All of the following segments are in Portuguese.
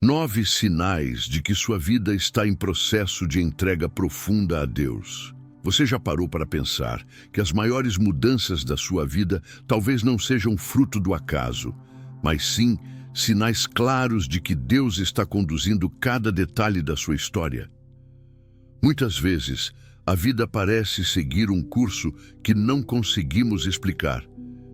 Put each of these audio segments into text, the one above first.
9 sinais de que sua vida está em processo de entrega profunda a Deus. Você já parou para pensar que as maiores mudanças da sua vida talvez não sejam fruto do acaso, mas sim sinais claros de que Deus está conduzindo cada detalhe da sua história? Muitas vezes, a vida parece seguir um curso que não conseguimos explicar.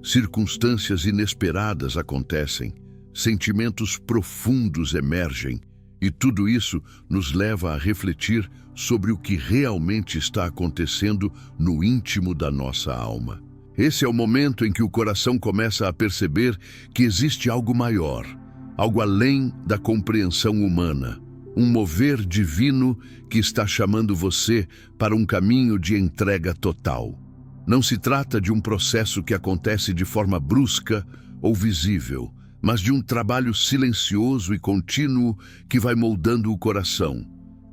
Circunstâncias inesperadas acontecem, sentimentos profundos emergem, e tudo isso nos leva a refletir sobre o que realmente está acontecendo no íntimo da nossa alma. Esse é o momento em que o coração começa a perceber que existe algo maior, algo além da compreensão humana, um mover divino que está chamando você para um caminho de entrega total. Não se trata de um processo que acontece de forma brusca ou visível, mas de um trabalho silencioso e contínuo que vai moldando o coração,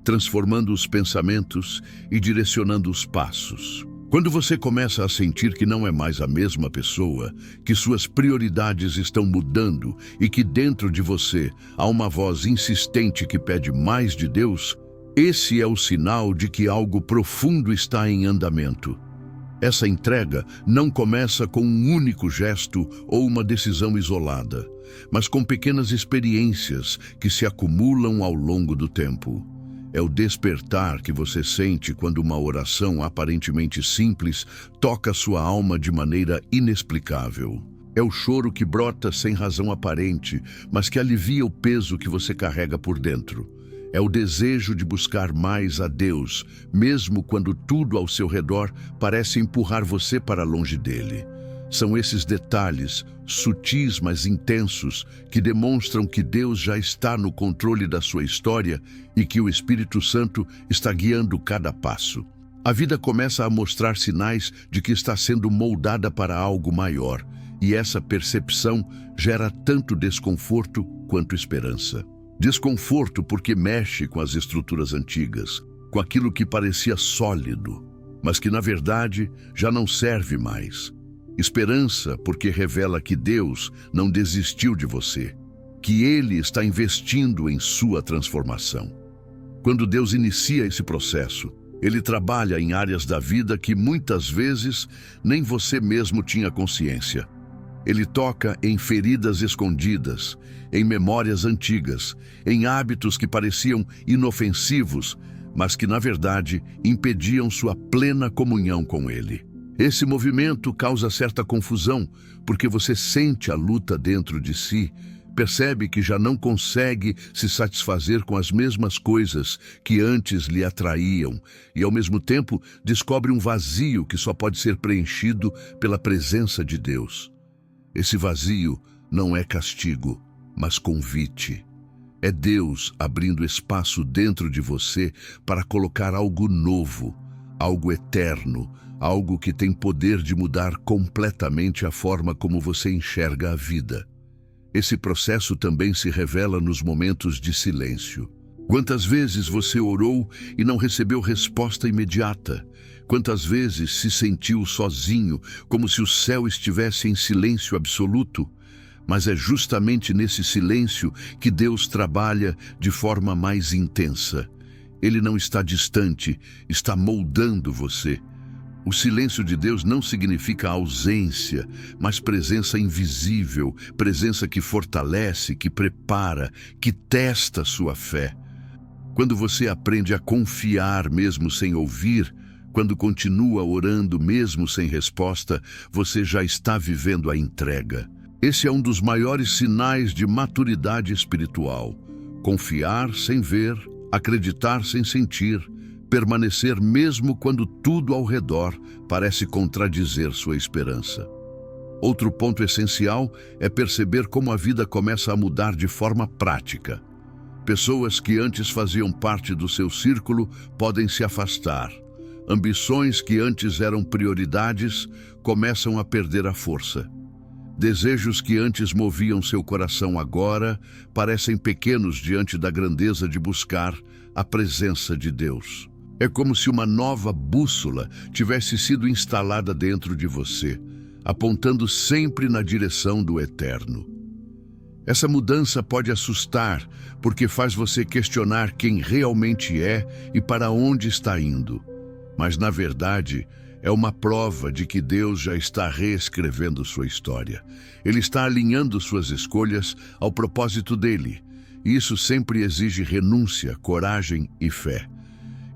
transformando os pensamentos e direcionando os passos. Quando você começa a sentir que não é mais a mesma pessoa, que suas prioridades estão mudando e que dentro de você há uma voz insistente que pede mais de Deus, esse é o sinal de que algo profundo está em andamento. Essa entrega não começa com um único gesto ou uma decisão isolada, mas com pequenas experiências que se acumulam ao longo do tempo. É o despertar que você sente quando uma oração aparentemente simples toca sua alma de maneira inexplicável. É o choro que brota sem razão aparente, mas que alivia o peso que você carrega por dentro. É o desejo de buscar mais a Deus, mesmo quando tudo ao seu redor parece empurrar você para longe dele. São esses detalhes, sutis mas intensos, que demonstram que Deus já está no controle da sua história e que o Espírito Santo está guiando cada passo. A vida começa a mostrar sinais de que está sendo moldada para algo maior, e essa percepção gera tanto desconforto quanto esperança. Desconforto porque mexe com as estruturas antigas, com aquilo que parecia sólido, mas que na verdade já não serve mais. Esperança porque revela que Deus não desistiu de você, que Ele está investindo em sua transformação. Quando Deus inicia esse processo, Ele trabalha em áreas da vida que muitas vezes nem você mesmo tinha consciência. Ele toca em feridas escondidas, em memórias antigas, em hábitos que pareciam inofensivos, mas que na verdade impediam sua plena comunhão com Ele. Esse movimento causa certa confusão, porque você sente a luta dentro de si, percebe que já não consegue se satisfazer com as mesmas coisas que antes lhe atraíam e, ao mesmo tempo, descobre um vazio que só pode ser preenchido pela presença de Deus. Esse vazio não é castigo, mas convite. É Deus abrindo espaço dentro de você para colocar algo novo, algo eterno, algo que tem poder de mudar completamente a forma como você enxerga a vida. Esse processo também se revela nos momentos de silêncio. Quantas vezes você orou e não recebeu resposta imediata? Quantas vezes se sentiu sozinho, como se o céu estivesse em silêncio absoluto? Mas é justamente nesse silêncio que Deus trabalha de forma mais intensa. Ele não está distante, está moldando você. O silêncio de Deus não significa ausência, mas presença invisível, presença que fortalece, que prepara, que testa sua fé. Quando você aprende a confiar mesmo sem ouvir, quando continua orando mesmo sem resposta, você já está vivendo a entrega. Esse é um dos maiores sinais de maturidade espiritual. Confiar sem ver, acreditar sem sentir, permanecer mesmo quando tudo ao redor parece contradizer sua esperança. Outro ponto essencial é perceber como a vida começa a mudar de forma prática. Pessoas que antes faziam parte do seu círculo podem se afastar. Ambições que antes eram prioridades começam a perder a força. Desejos que antes moviam seu coração agora parecem pequenos diante da grandeza de buscar a presença de Deus. É como se uma nova bússola tivesse sido instalada dentro de você, apontando sempre na direção do eterno. Essa mudança pode assustar, porque faz você questionar quem realmente é e para onde está indo. Mas, na verdade, é uma prova de que Deus já está reescrevendo sua história. Ele está alinhando suas escolhas ao propósito dele. E isso sempre exige renúncia, coragem e fé.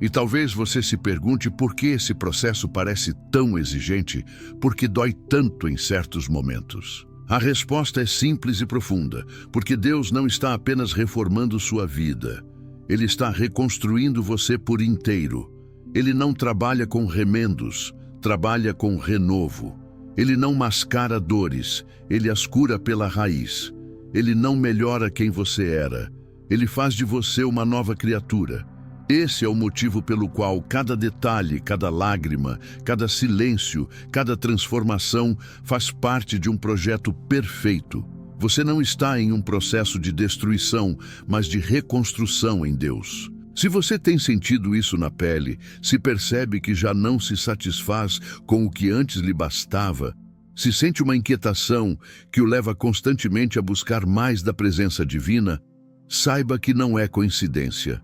E talvez você se pergunte por que esse processo parece tão exigente, por que dói tanto em certos momentos. A resposta é simples e profunda, porque Deus não está apenas reformando sua vida. Ele está reconstruindo você por inteiro. Ele não trabalha com remendos, trabalha com renovo. Ele não mascara dores, ele as cura pela raiz. Ele não melhora quem você era, ele faz de você uma nova criatura. Esse é o motivo pelo qual cada detalhe, cada lágrima, cada silêncio, cada transformação faz parte de um projeto perfeito. Você não está em um processo de destruição, mas de reconstrução em Deus. Se você tem sentido isso na pele, se percebe que já não se satisfaz com o que antes lhe bastava, se sente uma inquietação que o leva constantemente a buscar mais da presença divina, saiba que não é coincidência.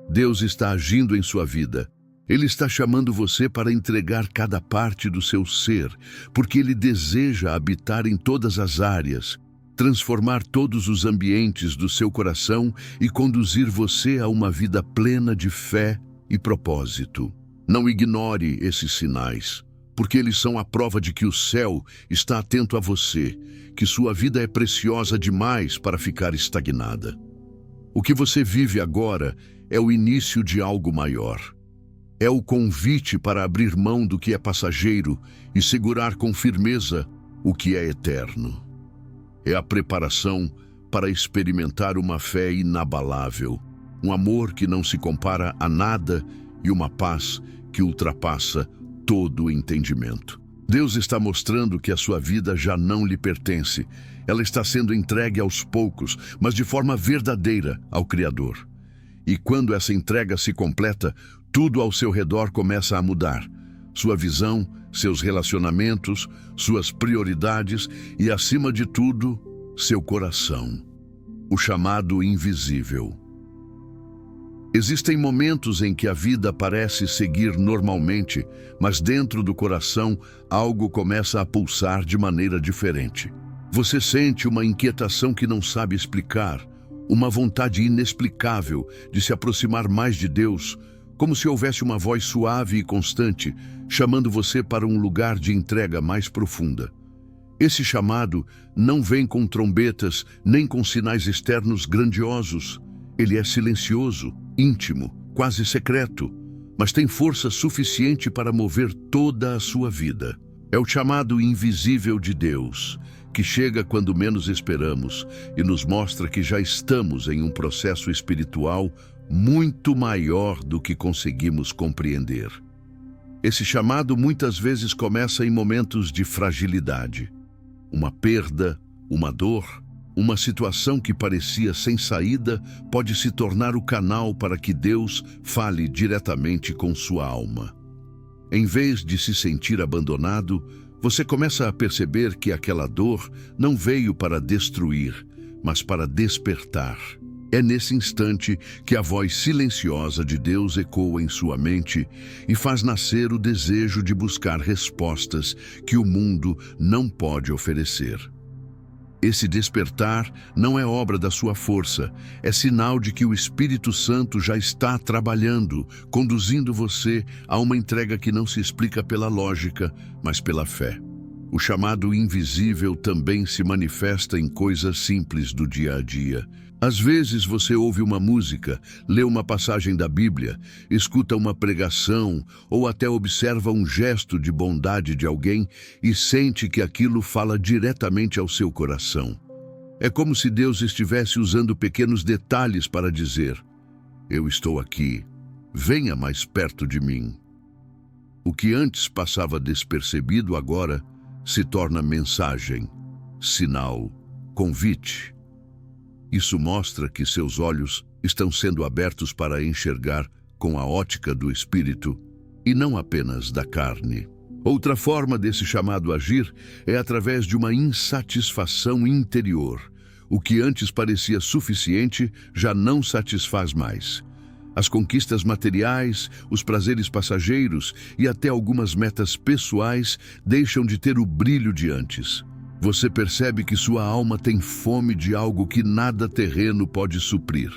Deus está agindo em sua vida. Ele está chamando você para entregar cada parte do seu ser, porque Ele deseja habitar em todas as áreas, transformar todos os ambientes do seu coração e conduzir você a uma vida plena de fé e propósito. Não ignore esses sinais, porque eles são a prova de que o céu está atento a você, que sua vida é preciosa demais para ficar estagnada. O que você vive agora é o início de algo maior. É o convite para abrir mão do que é passageiro e segurar com firmeza o que é eterno. É a preparação para experimentar uma fé inabalável, um amor que não se compara a nada e uma paz que ultrapassa todo o entendimento. Deus está mostrando que a sua vida já não lhe pertence. Ela está sendo entregue aos poucos, mas de forma verdadeira ao Criador. E quando essa entrega se completa, tudo ao seu redor começa a mudar. Sua visão, seus relacionamentos, suas prioridades e, acima de tudo, seu coração. O chamado invisível. Existem momentos em que a vida parece seguir normalmente, mas dentro do coração algo começa a pulsar de maneira diferente. Você sente uma inquietação que não sabe explicar, uma vontade inexplicável de se aproximar mais de Deus, como se houvesse uma voz suave e constante, chamando você para um lugar de entrega mais profunda. Esse chamado não vem com trombetas, nem com sinais externos grandiosos. Ele é silencioso, íntimo, quase secreto, mas tem força suficiente para mover toda a sua vida. É o chamado invisível de Deus, que chega quando menos esperamos e nos mostra que já estamos em um processo espiritual muito maior do que conseguimos compreender. Esse chamado muitas vezes começa em momentos de fragilidade. Uma perda, uma dor, uma situação que parecia sem saída pode se tornar o canal para que Deus fale diretamente com sua alma. Em vez de se sentir abandonado, você começa a perceber que aquela dor não veio para destruir, mas para despertar. É nesse instante que a voz silenciosa de Deus ecoa em sua mente e faz nascer o desejo de buscar respostas que o mundo não pode oferecer. Esse despertar não é obra da sua força, é sinal de que o Espírito Santo já está trabalhando, conduzindo você a uma entrega que não se explica pela lógica, mas pela fé. O chamado invisível também se manifesta em coisas simples do dia a dia. Às vezes você ouve uma música, lê uma passagem da Bíblia, escuta uma pregação ou até observa um gesto de bondade de alguém e sente que aquilo fala diretamente ao seu coração. É como se Deus estivesse usando pequenos detalhes para dizer: "Eu estou aqui, venha mais perto de mim." O que antes passava despercebido agora se torna mensagem, sinal, convite. Isso mostra que seus olhos estão sendo abertos para enxergar com a ótica do Espírito e não apenas da carne. Outra forma desse chamado agir é através de uma insatisfação interior. O que antes parecia suficiente já não satisfaz mais. As conquistas materiais, os prazeres passageiros e até algumas metas pessoais deixam de ter o brilho de antes. Você percebe que sua alma tem fome de algo que nada terreno pode suprir.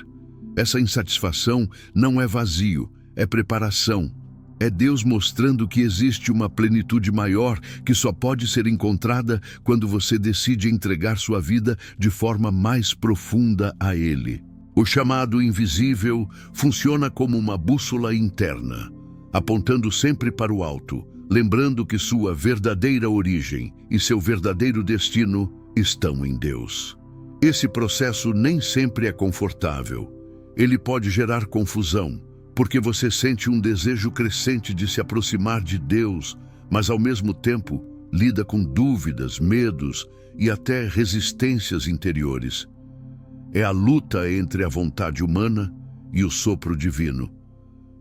Essa insatisfação não é vazio, é preparação. É Deus mostrando que existe uma plenitude maior que só pode ser encontrada quando você decide entregar sua vida de forma mais profunda a Ele. O chamado invisível funciona como uma bússola interna, apontando sempre para o alto, lembrando que sua verdadeira origem e seu verdadeiro destino estão em Deus. Esse processo nem sempre é confortável. Ele pode gerar confusão, porque você sente um desejo crescente de se aproximar de Deus, mas ao mesmo tempo lida com dúvidas, medos e até resistências interiores. É a luta entre a vontade humana e o sopro divino.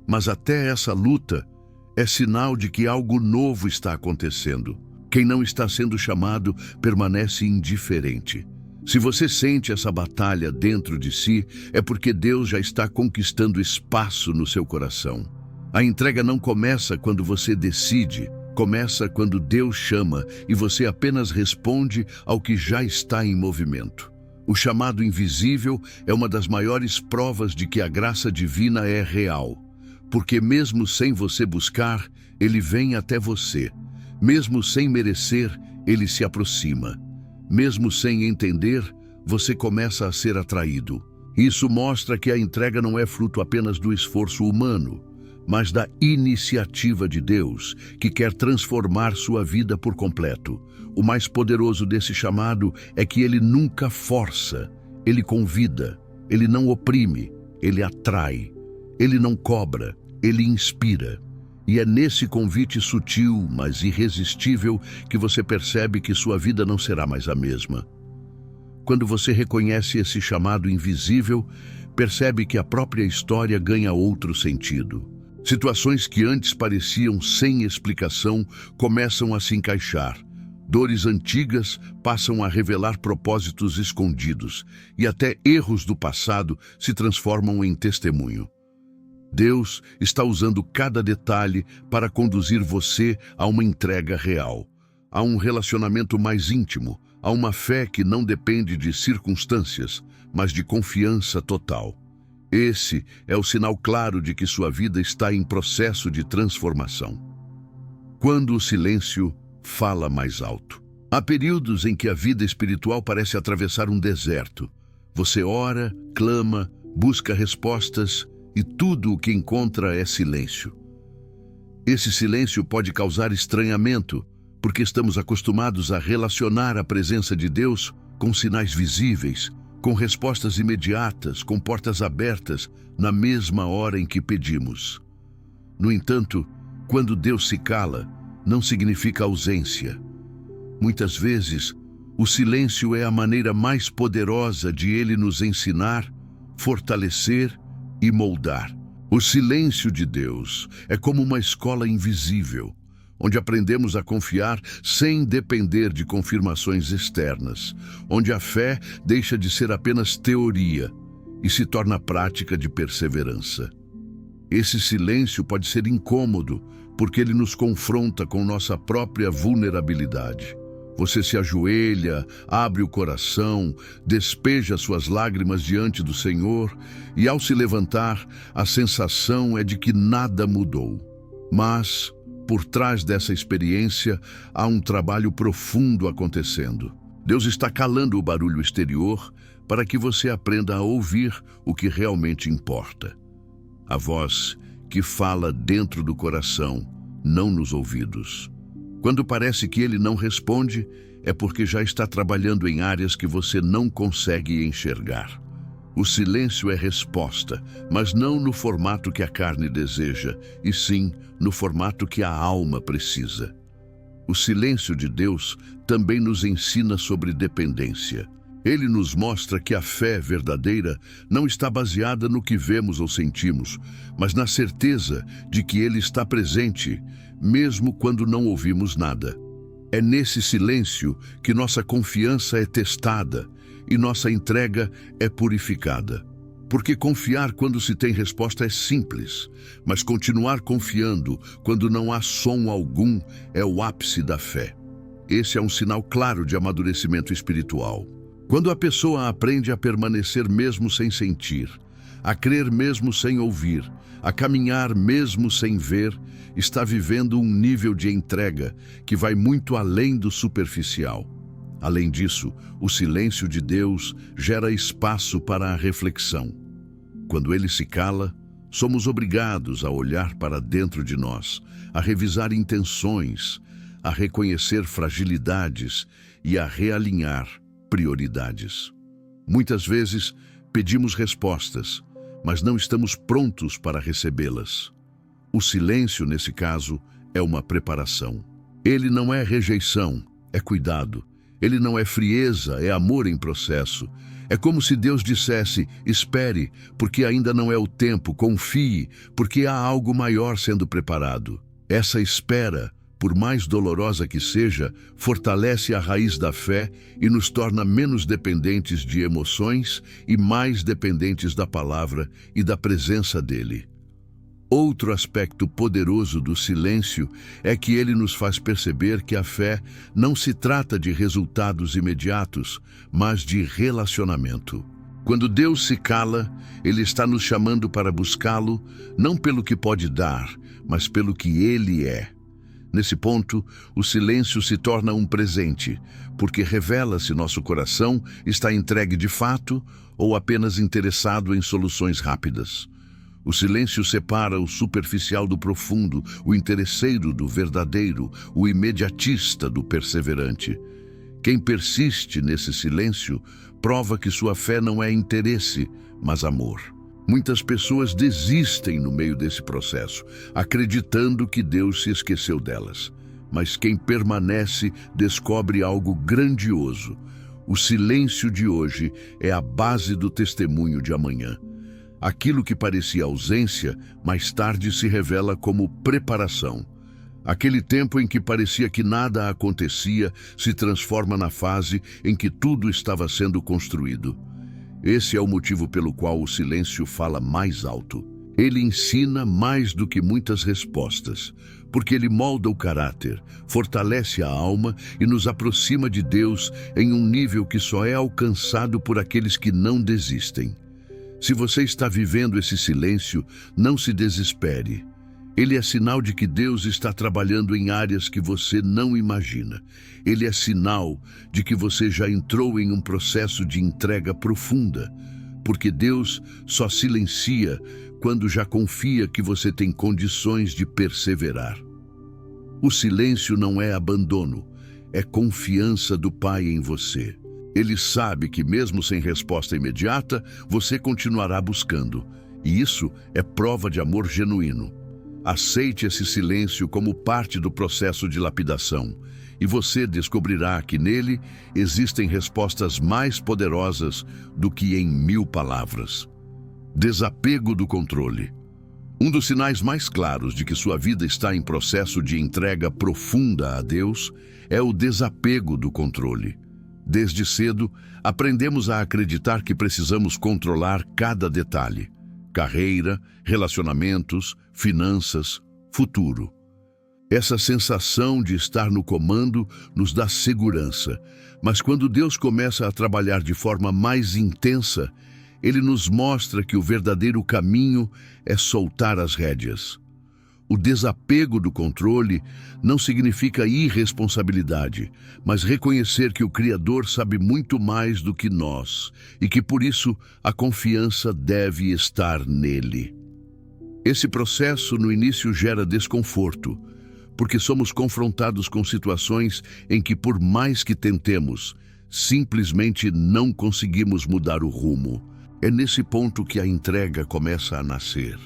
Mas até essa luta é sinal de que algo novo está acontecendo. Quem não está sendo chamado permanece indiferente. Se você sente essa batalha dentro de si, é porque Deus já está conquistando espaço no seu coração. A entrega não começa quando você decide, começa quando Deus chama e você apenas responde ao que já está em movimento. O chamado invisível é uma das maiores provas de que a graça divina é real, porque mesmo sem você buscar, Ele vem até você. Mesmo sem merecer, Ele se aproxima. Mesmo sem entender, você começa a ser atraído. Isso mostra que a entrega não é fruto apenas do esforço humano, mas da iniciativa de Deus, que quer transformar sua vida por completo. O mais poderoso desse chamado é que Ele nunca força, Ele convida, Ele não oprime, Ele atrai, Ele não cobra, Ele inspira. E é nesse convite sutil, mas irresistível, que você percebe que sua vida não será mais a mesma. Quando você reconhece esse chamado invisível, percebe que a própria história ganha outro sentido. Situações que antes pareciam sem explicação começam a se encaixar. Dores antigas passam a revelar propósitos escondidos, e até erros do passado se transformam em testemunho. Deus está usando cada detalhe para conduzir você a uma entrega real, a um relacionamento mais íntimo, a uma fé que não depende de circunstâncias, mas de confiança total. Esse é o sinal claro de que sua vida está em processo de transformação. Quando o silêncio fala mais alto. Há períodos em que a vida espiritual parece atravessar um deserto. Você ora, clama, busca respostas e tudo o que encontra é silêncio. Esse silêncio pode causar estranhamento, porque estamos acostumados a relacionar a presença de Deus com sinais visíveis, com respostas imediatas, com portas abertas, na mesma hora em que pedimos. No entanto, quando Deus se cala, não significa ausência. Muitas vezes, o silêncio é a maneira mais poderosa de Ele nos ensinar, fortalecer e moldar. O silêncio de Deus é como uma escola invisível, onde aprendemos a confiar sem depender de confirmações externas, onde a fé deixa de ser apenas teoria e se torna prática de perseverança. Esse silêncio pode ser incômodo, porque ele nos confronta com nossa própria vulnerabilidade. Você se ajoelha, abre o coração, despeja suas lágrimas diante do Senhor e, ao se levantar, a sensação é de que nada mudou. Mas, por trás dessa experiência, há um trabalho profundo acontecendo. Deus está calando o barulho exterior para que você aprenda a ouvir o que realmente importa. A voz que fala dentro do coração, não nos ouvidos. Quando parece que Ele não responde, é porque já está trabalhando em áreas que você não consegue enxergar. O silêncio é resposta, mas não no formato que a carne deseja, e sim no formato que a alma precisa. O silêncio de Deus também nos ensina sobre dependência. Ele nos mostra que a fé verdadeira não está baseada no que vemos ou sentimos, mas na certeza de que Ele está presente, mesmo quando não ouvimos nada. É nesse silêncio que nossa confiança é testada, e nossa entrega é purificada. Porque confiar quando se tem resposta é simples, mas continuar confiando quando não há som algum é o ápice da fé. Esse é um sinal claro de amadurecimento espiritual. Quando a pessoa aprende a permanecer mesmo sem sentir, a crer mesmo sem ouvir, a caminhar mesmo sem ver, está vivendo um nível de entrega que vai muito além do superficial. Além disso, o silêncio de Deus gera espaço para a reflexão. Quando ele se cala, somos obrigados a olhar para dentro de nós, a revisar intenções, a reconhecer fragilidades e a realinhar prioridades. Muitas vezes, pedimos respostas, mas não estamos prontos para recebê-las. O silêncio, nesse caso, é uma preparação. Ele não é rejeição, é cuidado. Ele não é frieza, é amor em processo. É como se Deus dissesse: espere, porque ainda não é o tempo, confie, porque há algo maior sendo preparado. Essa espera, por mais dolorosa que seja, fortalece a raiz da fé e nos torna menos dependentes de emoções e mais dependentes da palavra e da presença dele. Outro aspecto poderoso do silêncio é que ele nos faz perceber que a fé não se trata de resultados imediatos, mas de relacionamento. Quando Deus se cala, Ele está nos chamando para buscá-lo, não pelo que pode dar, mas pelo que Ele é. Nesse ponto, o silêncio se torna um presente, porque revela se nosso coração está entregue de fato ou apenas interessado em soluções rápidas. O silêncio separa o superficial do profundo, o interesseiro do verdadeiro, o imediatista do perseverante. Quem persiste nesse silêncio prova que sua fé não é interesse, mas amor. Muitas pessoas desistem no meio desse processo, acreditando que Deus se esqueceu delas. Mas quem permanece descobre algo grandioso. O silêncio de hoje é a base do testemunho de amanhã. Aquilo que parecia ausência, mais tarde se revela como preparação. Aquele tempo em que parecia que nada acontecia se transforma na fase em que tudo estava sendo construído. Esse é o motivo pelo qual o silêncio fala mais alto. Ele ensina mais do que muitas respostas, porque ele molda o caráter, fortalece a alma e nos aproxima de Deus em um nível que só é alcançado por aqueles que não desistem. Se você está vivendo esse silêncio, não se desespere. Ele é sinal de que Deus está trabalhando em áreas que você não imagina. Ele é sinal de que você já entrou em um processo de entrega profunda, porque Deus só silencia quando já confia que você tem condições de perseverar. O silêncio não é abandono, é confiança do Pai em você. Ele sabe que mesmo sem resposta imediata, você continuará buscando. E isso é prova de amor genuíno. Aceite esse silêncio como parte do processo de lapidação. E você descobrirá que nele existem respostas mais poderosas do que em 1000 palavras. Desapego do controle. Um dos sinais mais claros de que sua vida está em processo de entrega profunda a Deus é o desapego do controle. Desde cedo, aprendemos a acreditar que precisamos controlar cada detalhe: carreira, relacionamentos, finanças, futuro. Essa sensação de estar no comando nos dá segurança, mas quando Deus começa a trabalhar de forma mais intensa, Ele nos mostra que o verdadeiro caminho é soltar as rédeas. O desapego do controle não significa irresponsabilidade, mas reconhecer que o Criador sabe muito mais do que nós e que, por isso, a confiança deve estar nele. Esse processo, no início, gera desconforto, porque somos confrontados com situações em que, por mais que tentemos, simplesmente não conseguimos mudar o rumo. É nesse ponto que a entrega começa a nascer.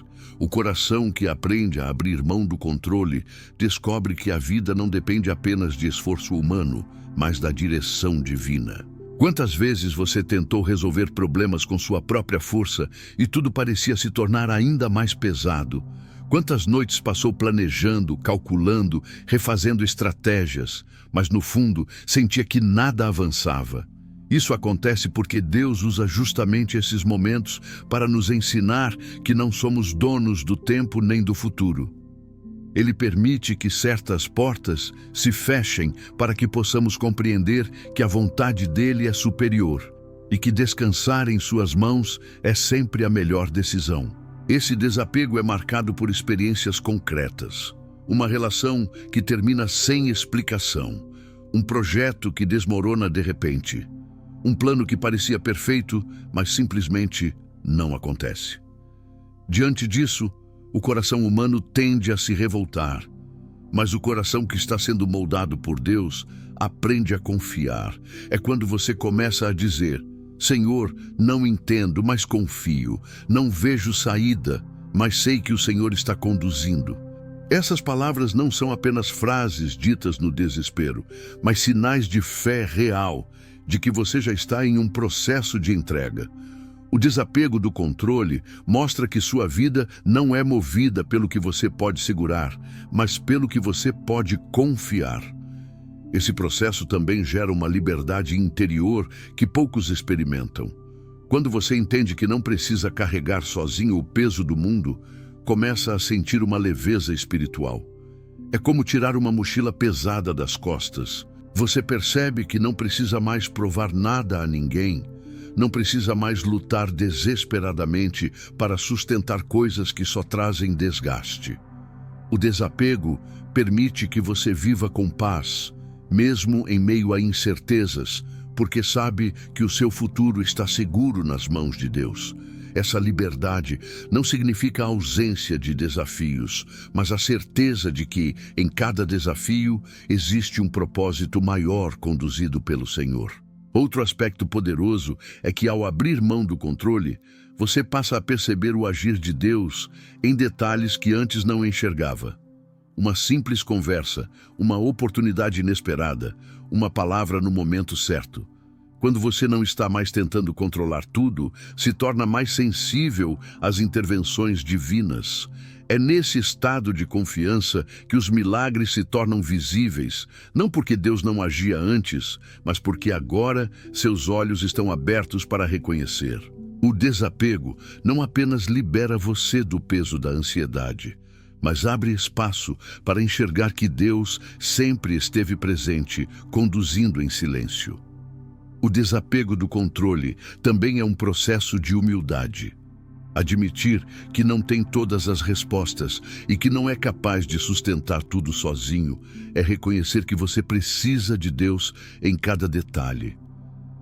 O coração que aprende a abrir mão do controle descobre que a vida não depende apenas de esforço humano, mas da direção divina. Quantas vezes você tentou resolver problemas com sua própria força e tudo parecia se tornar ainda mais pesado? Quantas noites passou planejando, calculando, refazendo estratégias, mas no fundo sentia que nada avançava? Isso acontece porque Deus usa justamente esses momentos para nos ensinar que não somos donos do tempo nem do futuro. Ele permite que certas portas se fechem para que possamos compreender que a vontade dele é superior e que descansar em suas mãos é sempre a melhor decisão. Esse desapego é marcado por experiências concretas, uma relação que termina sem explicação, um projeto que desmorona de repente, um plano que parecia perfeito, mas simplesmente não acontece. Diante disso, o coração humano tende a se revoltar, mas o coração que está sendo moldado por Deus aprende a confiar. É quando você começa a dizer: Senhor, não entendo, mas confio. Não vejo saída, mas sei que o Senhor está conduzindo. Essas palavras não são apenas frases ditas no desespero, mas sinais de fé real, de que você já está em um processo de entrega. O desapego do controle mostra que sua vida não é movida pelo que você pode segurar, mas pelo que você pode confiar. Esse processo também gera uma liberdade interior que poucos experimentam. Quando você entende que não precisa carregar sozinho o peso do mundo, começa a sentir uma leveza espiritual. É como tirar uma mochila pesada das costas. Você percebe que não precisa mais provar nada a ninguém, não precisa mais lutar desesperadamente para sustentar coisas que só trazem desgaste. O desapego permite que você viva com paz, mesmo em meio a incertezas, porque sabe que o seu futuro está seguro nas mãos de Deus. Essa liberdade não significa a ausência de desafios, mas a certeza de que, em cada desafio, existe um propósito maior conduzido pelo Senhor. Outro aspecto poderoso é que, ao abrir mão do controle, você passa a perceber o agir de Deus em detalhes que antes não enxergava. Uma simples conversa, uma oportunidade inesperada, uma palavra no momento certo. Quando você não está mais tentando controlar tudo, se torna mais sensível às intervenções divinas. É nesse estado de confiança que os milagres se tornam visíveis, não porque Deus não agia antes, mas porque agora seus olhos estão abertos para reconhecer. O desapego não apenas libera você do peso da ansiedade, mas abre espaço para enxergar que Deus sempre esteve presente, conduzindo em silêncio. O desapego do controle também é um processo de humildade. Admitir que não tem todas as respostas e que não é capaz de sustentar tudo sozinho é reconhecer que você precisa de Deus em cada detalhe.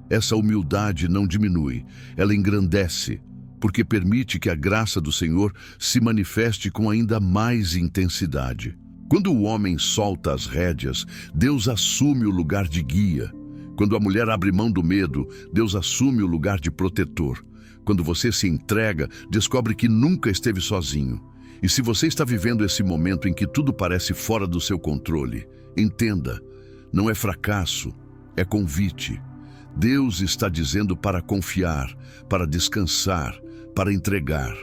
Essa humildade não diminui, ela engrandece, porque permite que a graça do Senhor se manifeste com ainda mais intensidade. Quando o homem solta as rédeas, Deus assume o lugar de guia. Quando a mulher abre mão do medo, Deus assume o lugar de protetor. Quando você se entrega, descobre que nunca esteve sozinho. E se você está vivendo esse momento em que tudo parece fora do seu controle, entenda, não é fracasso, é convite. Deus está dizendo para confiar, para descansar, para entregar.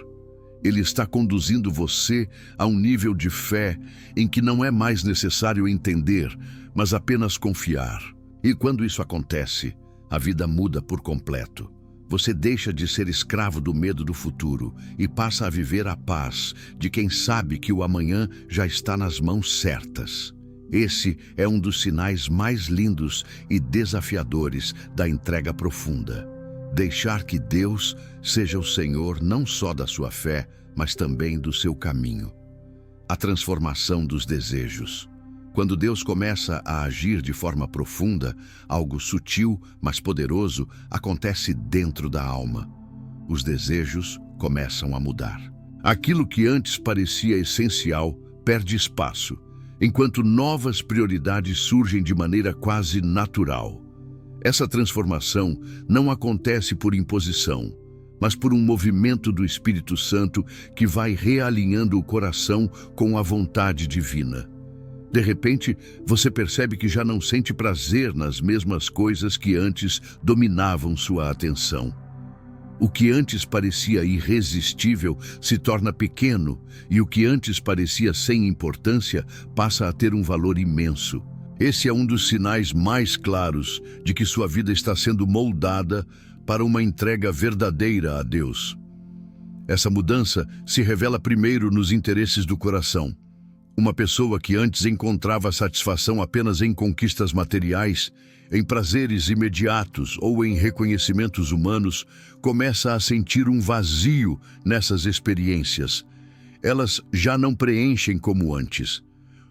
Ele está conduzindo você a um nível de fé em que não é mais necessário entender, mas apenas confiar. E quando isso acontece, a vida muda por completo. Você deixa de ser escravo do medo do futuro e passa a viver a paz de quem sabe que o amanhã já está nas mãos certas. Esse é um dos sinais mais lindos e desafiadores da entrega profunda. Deixar que Deus seja o Senhor não só da sua fé, mas também do seu caminho. A transformação dos desejos. Quando Deus começa a agir de forma profunda, algo sutil, mas poderoso, acontece dentro da alma. Os desejos começam a mudar. Aquilo que antes parecia essencial perde espaço, enquanto novas prioridades surgem de maneira quase natural. Essa transformação não acontece por imposição, mas por um movimento do Espírito Santo que vai realinhando o coração com a vontade divina. De repente, você percebe que já não sente prazer nas mesmas coisas que antes dominavam sua atenção. O que antes parecia irresistível se torna pequeno, e o que antes parecia sem importância passa a ter um valor imenso. Esse é um dos sinais mais claros de que sua vida está sendo moldada para uma entrega verdadeira a Deus. Essa mudança se revela primeiro nos interesses do coração. Uma pessoa que antes encontrava satisfação apenas em conquistas materiais, em prazeres imediatos ou em reconhecimentos humanos, começa a sentir um vazio nessas experiências. Elas já não preenchem como antes.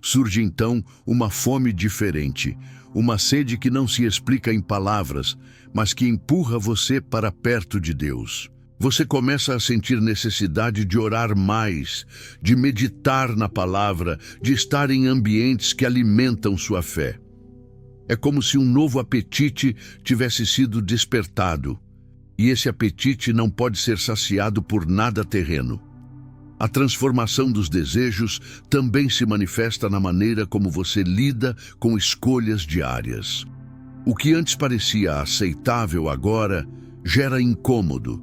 Surge então uma fome diferente, uma sede que não se explica em palavras, mas que empurra você para perto de Deus. Você começa a sentir necessidade de orar mais, de meditar na palavra, de estar em ambientes que alimentam sua fé. É como se um novo apetite tivesse sido despertado, e esse apetite não pode ser saciado por nada terreno. A transformação dos desejos também se manifesta na maneira como você lida com escolhas diárias. O que antes parecia aceitável agora gera incômodo.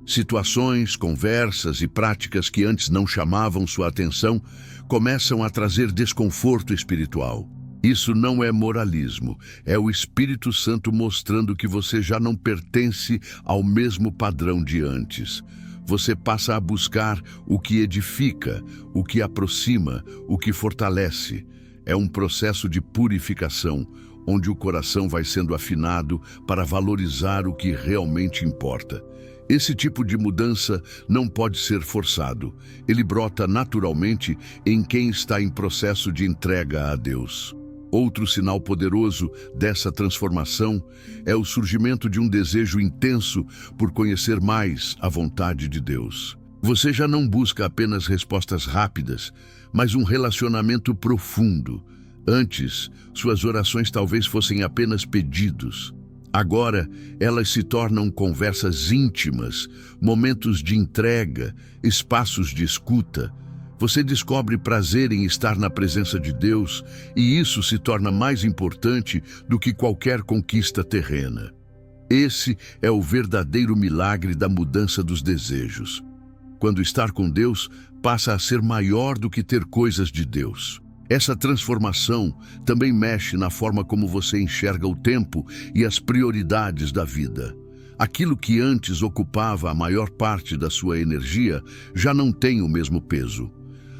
Situações, conversas e práticas que antes não chamavam sua atenção começam a trazer desconforto espiritual. Isso não é moralismo, é o Espírito Santo mostrando que você já não pertence ao mesmo padrão de antes. Você passa a buscar o que edifica, o que aproxima, o que fortalece. É um processo de purificação, onde o coração vai sendo afinado para valorizar o que realmente importa. Esse tipo de mudança não pode ser forçado. Ele brota naturalmente em quem está em processo de entrega a Deus. Outro sinal poderoso dessa transformação é o surgimento de um desejo intenso por conhecer mais a vontade de Deus. Você já não busca apenas respostas rápidas, mas um relacionamento profundo. Antes, suas orações talvez fossem apenas pedidos. Agora, elas se tornam conversas íntimas, momentos de entrega, espaços de escuta. Você descobre prazer em estar na presença de Deus, e isso se torna mais importante do que qualquer conquista terrena. Esse é o verdadeiro milagre da mudança dos desejos. Quando estar com Deus passa a ser maior do que ter coisas de Deus. Essa transformação também mexe na forma como você enxerga o tempo e as prioridades da vida. Aquilo que antes ocupava a maior parte da sua energia já não tem o mesmo peso.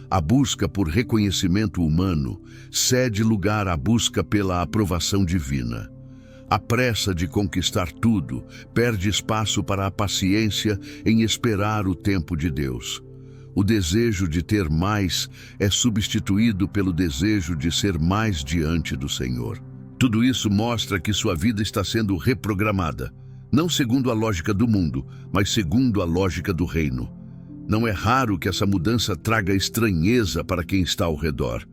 A busca por reconhecimento humano cede lugar à busca pela aprovação divina. A pressa de conquistar tudo perde espaço para a paciência em esperar o tempo de Deus. O desejo de ter mais é substituído pelo desejo de ser mais diante do Senhor. Tudo isso mostra que sua vida está sendo reprogramada, não segundo a lógica do mundo, mas segundo a lógica do reino. Não é raro que essa mudança traga estranheza para quem está ao redor.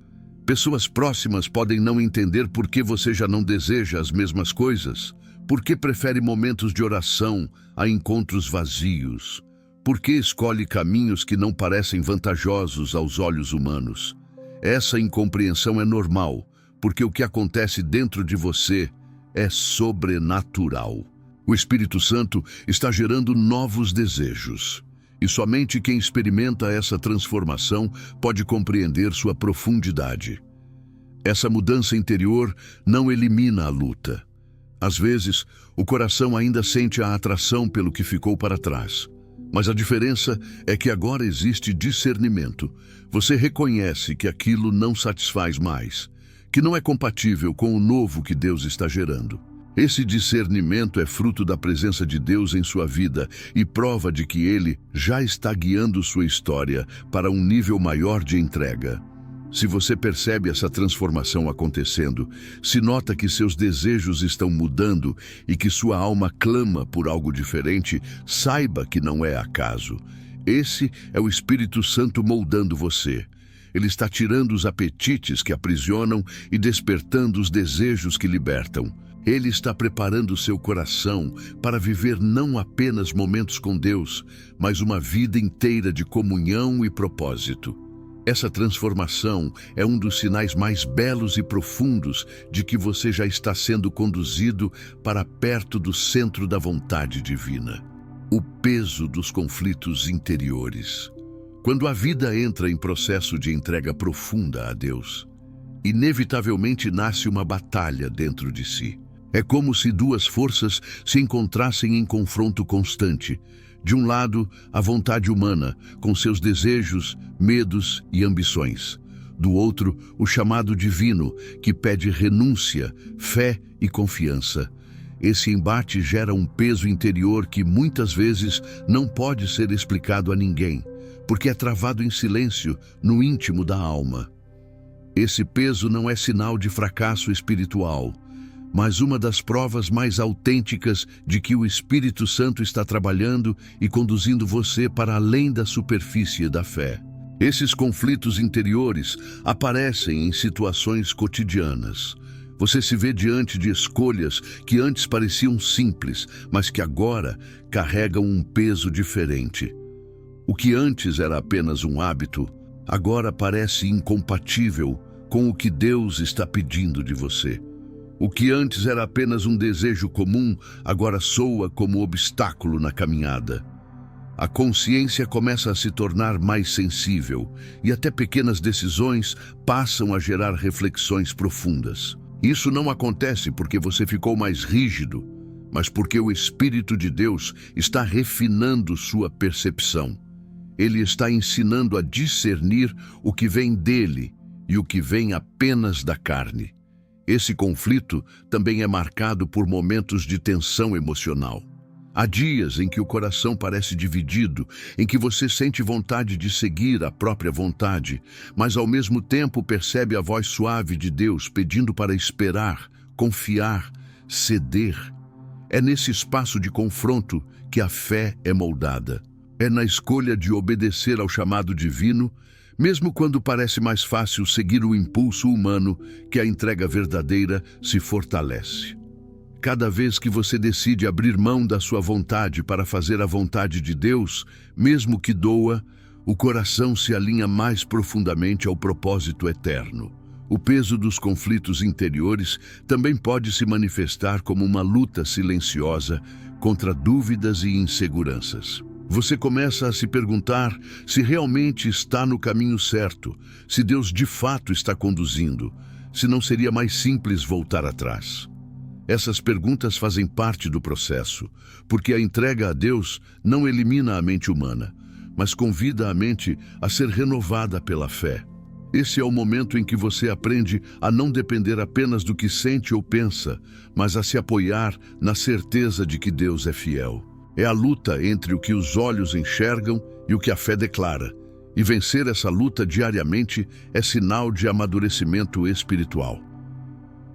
Pessoas próximas podem não entender por que você já não deseja as mesmas coisas, por que prefere momentos de oração a encontros vazios. Por que escolhe caminhos que não parecem vantajosos aos olhos humanos? Essa incompreensão é normal, porque o que acontece dentro de você é sobrenatural. O Espírito Santo está gerando novos desejos, e somente quem experimenta essa transformação pode compreender sua profundidade. Essa mudança interior não elimina a luta. Às vezes, o coração ainda sente a atração pelo que ficou para trás. Mas a diferença é que agora existe discernimento. Você reconhece que aquilo não satisfaz mais, que não é compatível com o novo que Deus está gerando. Esse discernimento é fruto da presença de Deus em sua vida e prova de que Ele já está guiando sua história para um nível maior de entrega. Se você percebe essa transformação acontecendo, se nota que seus desejos estão mudando e que sua alma clama por algo diferente, saiba que não é acaso. Esse é o Espírito Santo moldando você. Ele está tirando os apetites que aprisionam e despertando os desejos que libertam. Ele está preparando seu coração para viver não apenas momentos com Deus, mas uma vida inteira de comunhão e propósito. Essa transformação é um dos sinais mais belos e profundos de que você já está sendo conduzido para perto do centro da vontade divina. O peso dos conflitos interiores. Quando a vida entra em processo de entrega profunda a Deus, inevitavelmente nasce uma batalha dentro de si. É como se duas forças se encontrassem em confronto constante. De um lado, a vontade humana, com seus desejos, medos e ambições. Do outro, o chamado divino, que pede renúncia, fé e confiança. Esse embate gera um peso interior que muitas vezes não pode ser explicado a ninguém, porque é travado em silêncio, no íntimo da alma. Esse peso não é sinal de fracasso espiritual, mas uma das provas mais autênticas de que o Espírito Santo está trabalhando e conduzindo você para além da superfície da fé. Esses conflitos interiores aparecem em situações cotidianas. Você se vê diante de escolhas que antes pareciam simples, mas que agora carregam um peso diferente. O que antes era apenas um hábito, agora parece incompatível com o que Deus está pedindo de você. O que antes era apenas um desejo comum, agora soa como obstáculo na caminhada. A consciência começa a se tornar mais sensível e até pequenas decisões passam a gerar reflexões profundas. Isso não acontece porque você ficou mais rígido, mas porque o Espírito de Deus está refinando sua percepção. Ele está ensinando a discernir o que vem dele e o que vem apenas da carne. Esse conflito também é marcado por momentos de tensão emocional. Há dias em que o coração parece dividido, em que você sente vontade de seguir a própria vontade, mas ao mesmo tempo percebe a voz suave de Deus pedindo para esperar, confiar, ceder. É nesse espaço de confronto que a fé é moldada. É na escolha de obedecer ao chamado divino, mesmo quando parece mais fácil seguir o impulso humano, que a entrega verdadeira se fortalece. Cada vez que você decide abrir mão da sua vontade para fazer a vontade de Deus, mesmo que doa, o coração se alinha mais profundamente ao propósito eterno. O peso dos conflitos interiores também pode se manifestar como uma luta silenciosa contra dúvidas e inseguranças. Você começa a se perguntar se realmente está no caminho certo, se Deus de fato está conduzindo, se não seria mais simples voltar atrás. Essas perguntas fazem parte do processo, porque a entrega a Deus não elimina a mente humana, mas convida a mente a ser renovada pela fé. Esse é o momento em que você aprende a não depender apenas do que sente ou pensa, mas a se apoiar na certeza de que Deus é fiel. É a luta entre o que os olhos enxergam e o que a fé declara, e vencer essa luta diariamente é sinal de amadurecimento espiritual.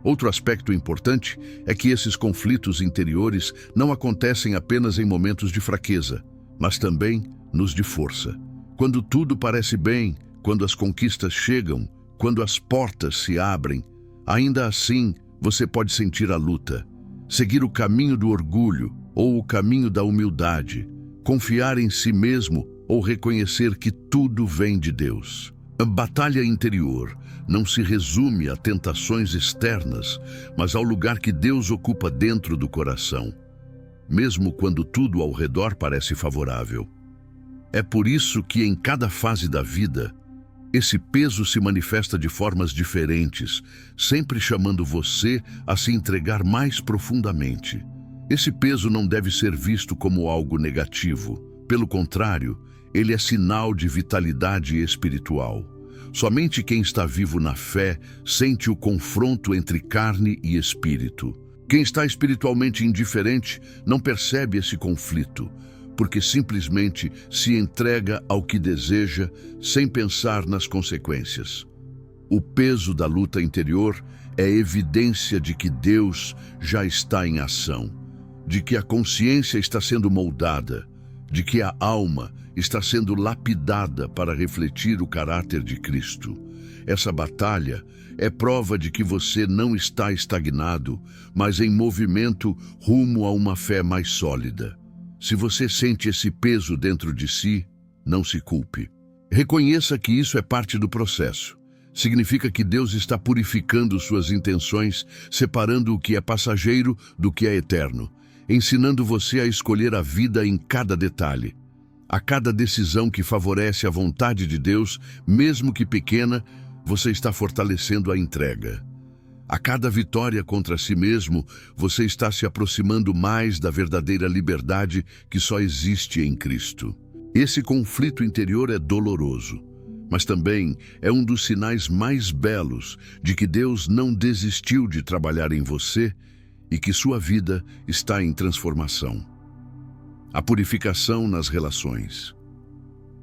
Outro aspecto importante é que esses conflitos interiores não acontecem apenas em momentos de fraqueza, mas também nos de força. Quando tudo parece bem, quando as conquistas chegam, quando as portas se abrem, ainda assim você pode sentir a luta, seguir o caminho do orgulho ou o caminho da humildade, confiar em si mesmo ou reconhecer que tudo vem de Deus. A batalha interior não se resume a tentações externas, mas ao lugar que Deus ocupa dentro do coração, mesmo quando tudo ao redor parece favorável. É por isso que em cada fase da vida, esse peso se manifesta de formas diferentes, sempre chamando você a se entregar mais profundamente. Esse peso não deve ser visto como algo negativo. Pelo contrário, ele é sinal de vitalidade espiritual. Somente quem está vivo na fé sente o confronto entre carne e espírito. Quem está espiritualmente indiferente não percebe esse conflito, porque simplesmente se entrega ao que deseja sem pensar nas consequências. O peso da luta interior é evidência de que Deus já está em ação, de que a consciência está sendo moldada, de que a alma está sendo lapidada para refletir o caráter de Cristo. Essa batalha é prova de que você não está estagnado, mas em movimento rumo a uma fé mais sólida. Se você sente esse peso dentro de si, não se culpe. Reconheça que isso é parte do processo. Significa que Deus está purificando suas intenções, separando o que é passageiro do que é eterno, ensinando você a escolher a vida em cada detalhe. A cada decisão que favorece a vontade de Deus, mesmo que pequena, você está fortalecendo a entrega. A cada vitória contra si mesmo, você está se aproximando mais da verdadeira liberdade que só existe em Cristo. Esse conflito interior é doloroso, mas também é um dos sinais mais belos de que Deus não desistiu de trabalhar em você e que sua vida está em transformação. A purificação nas relações.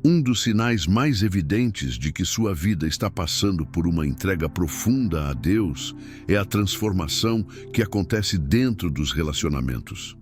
Um dos sinais mais evidentes de que sua vida está passando por uma entrega profunda a Deus é a transformação que acontece dentro dos relacionamentos.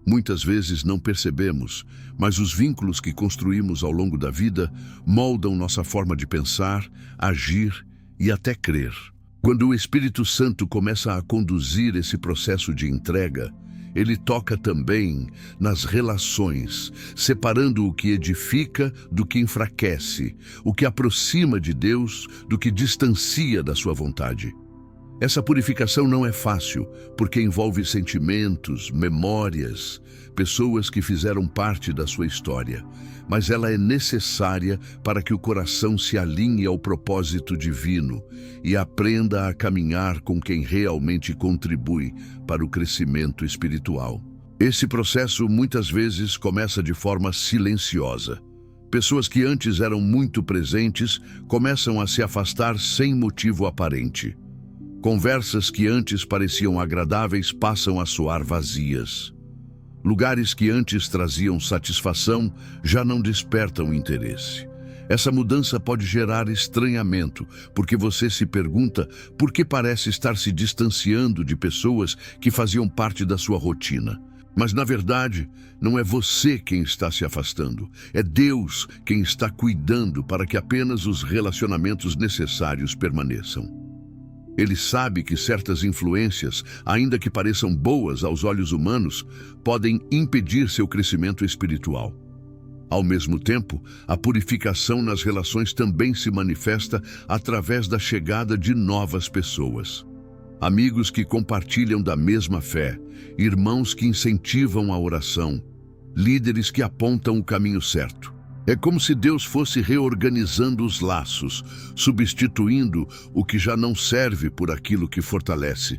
Muitas vezes não percebemos, mas os vínculos que construímos ao longo da vida moldam nossa forma de pensar, agir e até crer. Quando o Espírito Santo começa a conduzir esse processo de entrega, ele toca também nas relações, separando o que edifica do que enfraquece, o que aproxima de Deus do que distancia da sua vontade. Essa purificação não é fácil, porque envolve sentimentos, memórias, pessoas que fizeram parte da sua história, mas ela é necessária para que o coração se alinhe ao propósito divino e aprenda a caminhar com quem realmente contribui para o crescimento espiritual. Esse processo muitas vezes começa de forma silenciosa. Pessoas que antes eram muito presentes começam a se afastar sem motivo aparente. Conversas que antes pareciam agradáveis passam a soar vazias. Lugares que antes traziam satisfação já não despertam interesse. Essa mudança pode gerar estranhamento, porque você se pergunta por que parece estar se distanciando de pessoas que faziam parte da sua rotina. Mas, na verdade, não é você quem está se afastando, é Deus quem está cuidando para que apenas os relacionamentos necessários permaneçam. Ele sabe que certas influências, ainda que pareçam boas aos olhos humanos, podem impedir seu crescimento espiritual. Ao mesmo tempo, a purificação nas relações também se manifesta através da chegada de novas pessoas. Amigos que compartilham da mesma fé, irmãos que incentivam a oração, líderes que apontam o caminho certo. É como se Deus fosse reorganizando os laços, substituindo o que já não serve por aquilo que fortalece.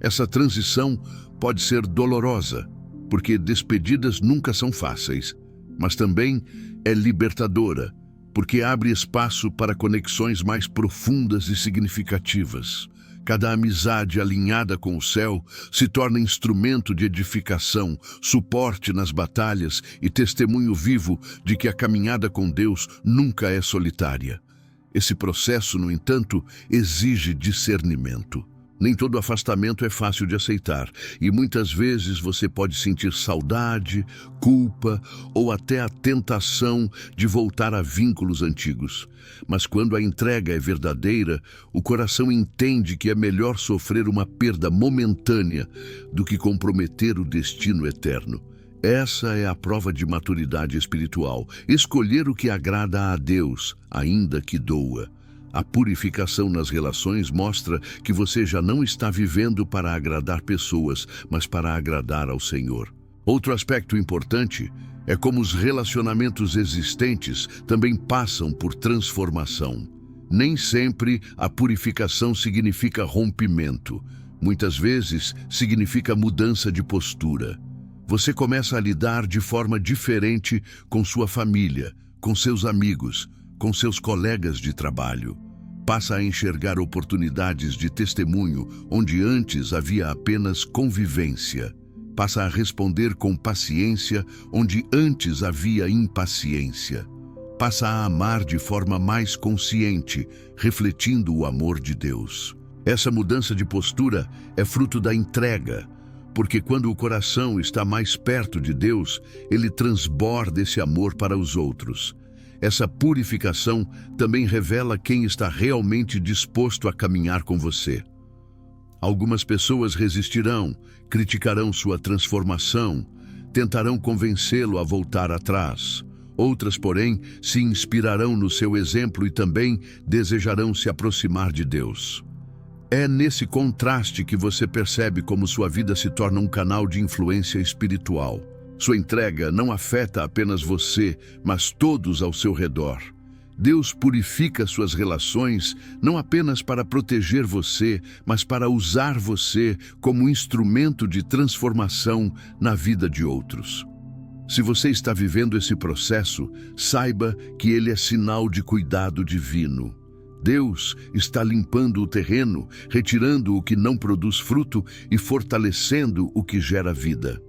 Essa transição pode ser dolorosa, porque despedidas nunca são fáceis, mas também é libertadora, porque abre espaço para conexões mais profundas e significativas. Cada amizade alinhada com o céu se torna instrumento de edificação, suporte nas batalhas e testemunho vivo de que a caminhada com Deus nunca é solitária. Esse processo, no entanto, exige discernimento. Nem todo afastamento é fácil de aceitar, e muitas vezes você pode sentir saudade, culpa ou até a tentação de voltar a vínculos antigos. Mas quando a entrega é verdadeira, o coração entende que é melhor sofrer uma perda momentânea do que comprometer o destino eterno. Essa é a prova de maturidade espiritual, escolher o que agrada a Deus, ainda que doa. A purificação nas relações mostra que você já não está vivendo para agradar pessoas, mas para agradar ao Senhor. Outro aspecto importante é como os relacionamentos existentes também passam por transformação. Nem sempre a purificação significa rompimento. Muitas vezes significa mudança de postura. Você começa a lidar de forma diferente com sua família, com seus amigos, com seus colegas de trabalho. Passa a enxergar oportunidades de testemunho onde antes havia apenas convivência. Passa a responder com paciência onde antes havia impaciência. Passa a amar de forma mais consciente, refletindo o amor de Deus. Essa mudança de postura é fruto da entrega, porque quando o coração está mais perto de Deus, ele transborda esse amor para os outros. Essa purificação também revela quem está realmente disposto a caminhar com você. Algumas pessoas resistirão, criticarão sua transformação, tentarão convencê-lo a voltar atrás. Outras, porém, se inspirarão no seu exemplo e também desejarão se aproximar de Deus. É nesse contraste que você percebe como sua vida se torna um canal de influência espiritual. Sua entrega não afeta apenas você, mas todos ao seu redor. Deus purifica suas relações não apenas para proteger você, mas para usar você como instrumento de transformação na vida de outros. Se você está vivendo esse processo, saiba que ele é sinal de cuidado divino. Deus está limpando o terreno, retirando o que não produz fruto e fortalecendo o que gera vida.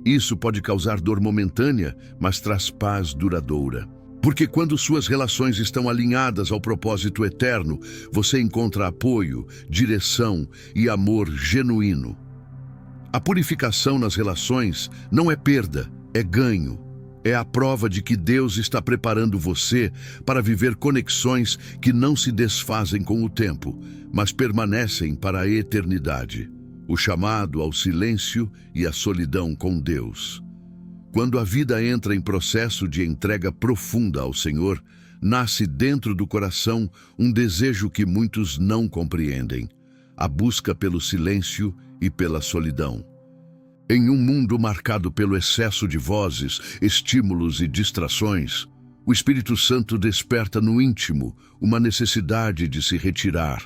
Isso pode causar dor momentânea, mas traz paz duradoura. Porque quando suas relações estão alinhadas ao propósito eterno, você encontra apoio, direção e amor genuíno. A purificação nas relações não é perda, é ganho. É a prova de que Deus está preparando você para viver conexões que não se desfazem com o tempo, mas permanecem para a eternidade. O chamado ao silêncio e à solidão com Deus. Quando a vida entra em processo de entrega profunda ao Senhor, nasce dentro do coração um desejo que muitos não compreendem: a busca pelo silêncio e pela solidão. Em um mundo marcado pelo excesso de vozes, estímulos e distrações, o Espírito Santo desperta no íntimo uma necessidade de se retirar,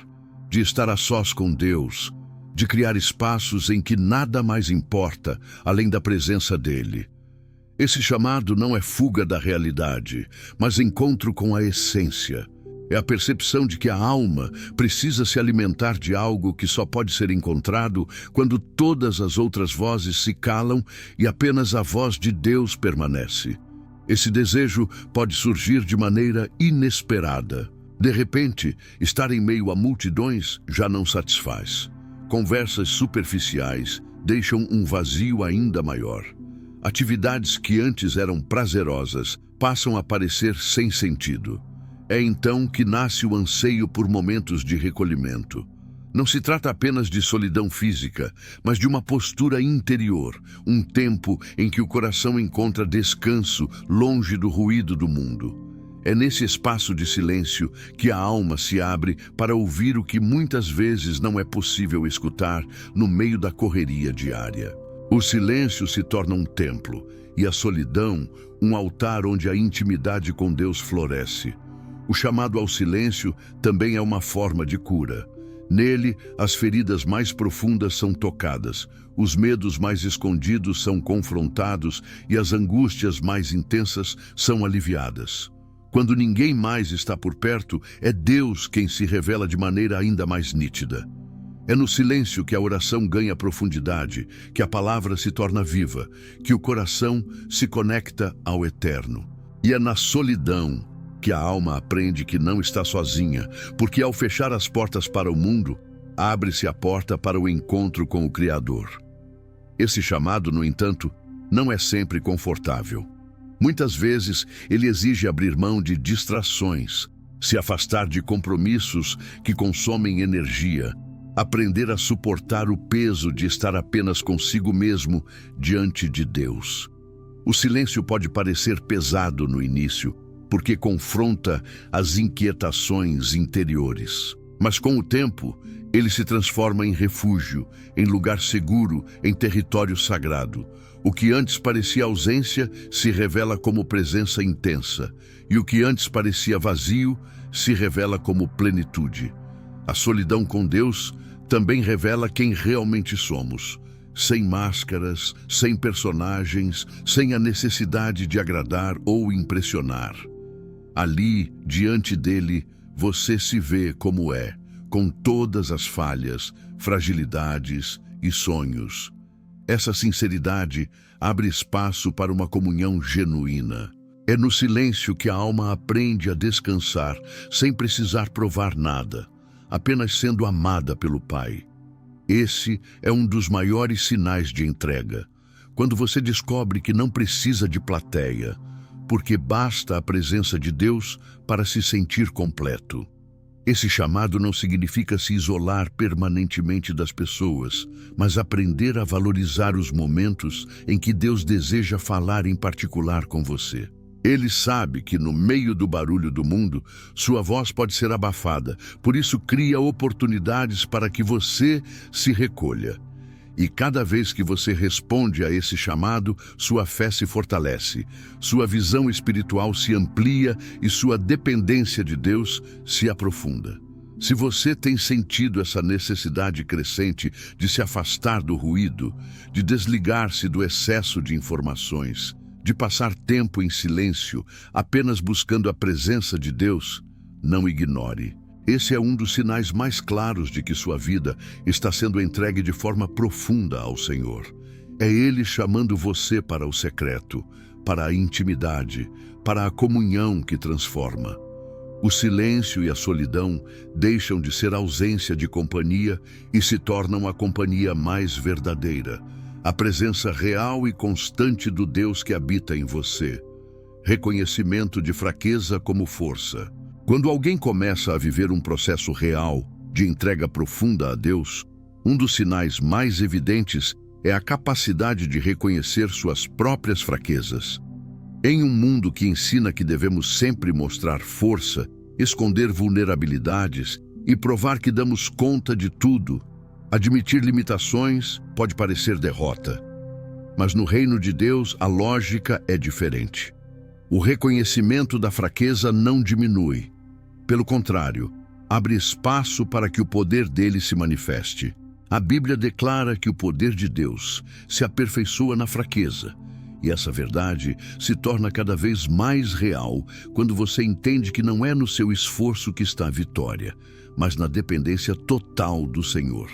de estar a sós com Deus, de criar espaços em que nada mais importa além da presença dele. Esse chamado não é fuga da realidade, mas encontro com a essência. É a percepção de que a alma precisa se alimentar de algo que só pode ser encontrado quando todas as outras vozes se calam e apenas a voz de Deus permanece. Esse desejo pode surgir de maneira inesperada. De repente, estar em meio a multidões já não satisfaz. Conversas superficiais deixam um vazio ainda maior. Atividades que antes eram prazerosas passam a parecer sem sentido. É então que nasce o anseio por momentos de recolhimento. Não se trata apenas de solidão física, mas de uma postura interior, um tempo em que o coração encontra descanso longe do ruído do mundo. É nesse espaço de silêncio que a alma se abre para ouvir o que muitas vezes não é possível escutar no meio da correria diária. O silêncio se torna um templo e a solidão um altar onde a intimidade com Deus floresce. O chamado ao silêncio também é uma forma de cura. Nele, as feridas mais profundas são tocadas, os medos mais escondidos são confrontados e as angústias mais intensas são aliviadas. Quando ninguém mais está por perto, é Deus quem se revela de maneira ainda mais nítida. É no silêncio que a oração ganha profundidade, que a palavra se torna viva, que o coração se conecta ao eterno. E é na solidão que a alma aprende que não está sozinha, porque ao fechar as portas para o mundo, abre-se a porta para o encontro com o Criador. Esse chamado, no entanto, não é sempre confortável. Muitas vezes, ele exige abrir mão de distrações, se afastar de compromissos que consomem energia, aprender a suportar o peso de estar apenas consigo mesmo diante de Deus. O silêncio pode parecer pesado no início, porque confronta as inquietações interiores. Mas com o tempo, ele se transforma em refúgio, em lugar seguro, em território sagrado. O que antes parecia ausência se revela como presença intensa, e o que antes parecia vazio se revela como plenitude. A solidão com Deus também revela quem realmente somos, sem máscaras, sem personagens, sem a necessidade de agradar ou impressionar. Ali, diante dele, você se vê como é, com todas as falhas, fragilidades e sonhos. Essa sinceridade abre espaço para uma comunhão genuína. É no silêncio que a alma aprende a descansar, sem precisar provar nada, apenas sendo amada pelo Pai. Esse é um dos maiores sinais de entrega, quando você descobre que não precisa de plateia, porque basta a presença de Deus para se sentir completo. Esse chamado não significa se isolar permanentemente das pessoas, mas aprender a valorizar os momentos em que Deus deseja falar em particular com você. Ele sabe que no meio do barulho do mundo, sua voz pode ser abafada, por isso cria oportunidades para que você se recolha. E cada vez que você responde a esse chamado, sua fé se fortalece, sua visão espiritual se amplia e sua dependência de Deus se aprofunda. Se você tem sentido essa necessidade crescente de se afastar do ruído, de desligar-se do excesso de informações, de passar tempo em silêncio, apenas buscando a presença de Deus, não ignore. Esse é um dos sinais mais claros de que sua vida está sendo entregue de forma profunda ao Senhor. É Ele chamando você para o secreto, para a intimidade, para a comunhão que transforma. O silêncio e a solidão deixam de ser ausência de companhia e se tornam a companhia mais verdadeira, a presença real e constante do Deus que habita em você. Reconhecimento de fraqueza como força. Quando alguém começa a viver um processo real de entrega profunda a Deus, um dos sinais mais evidentes é a capacidade de reconhecer suas próprias fraquezas. Em um mundo que ensina que devemos sempre mostrar força, esconder vulnerabilidades e provar que damos conta de tudo, admitir limitações pode parecer derrota. Mas no reino de Deus, a lógica é diferente. O reconhecimento da fraqueza não diminui. Pelo contrário, abre espaço para que o poder dele se manifeste. A Bíblia declara que o poder de Deus se aperfeiçoa na fraqueza. E essa verdade se torna cada vez mais real quando você entende que não é no seu esforço que está a vitória, mas na dependência total do Senhor.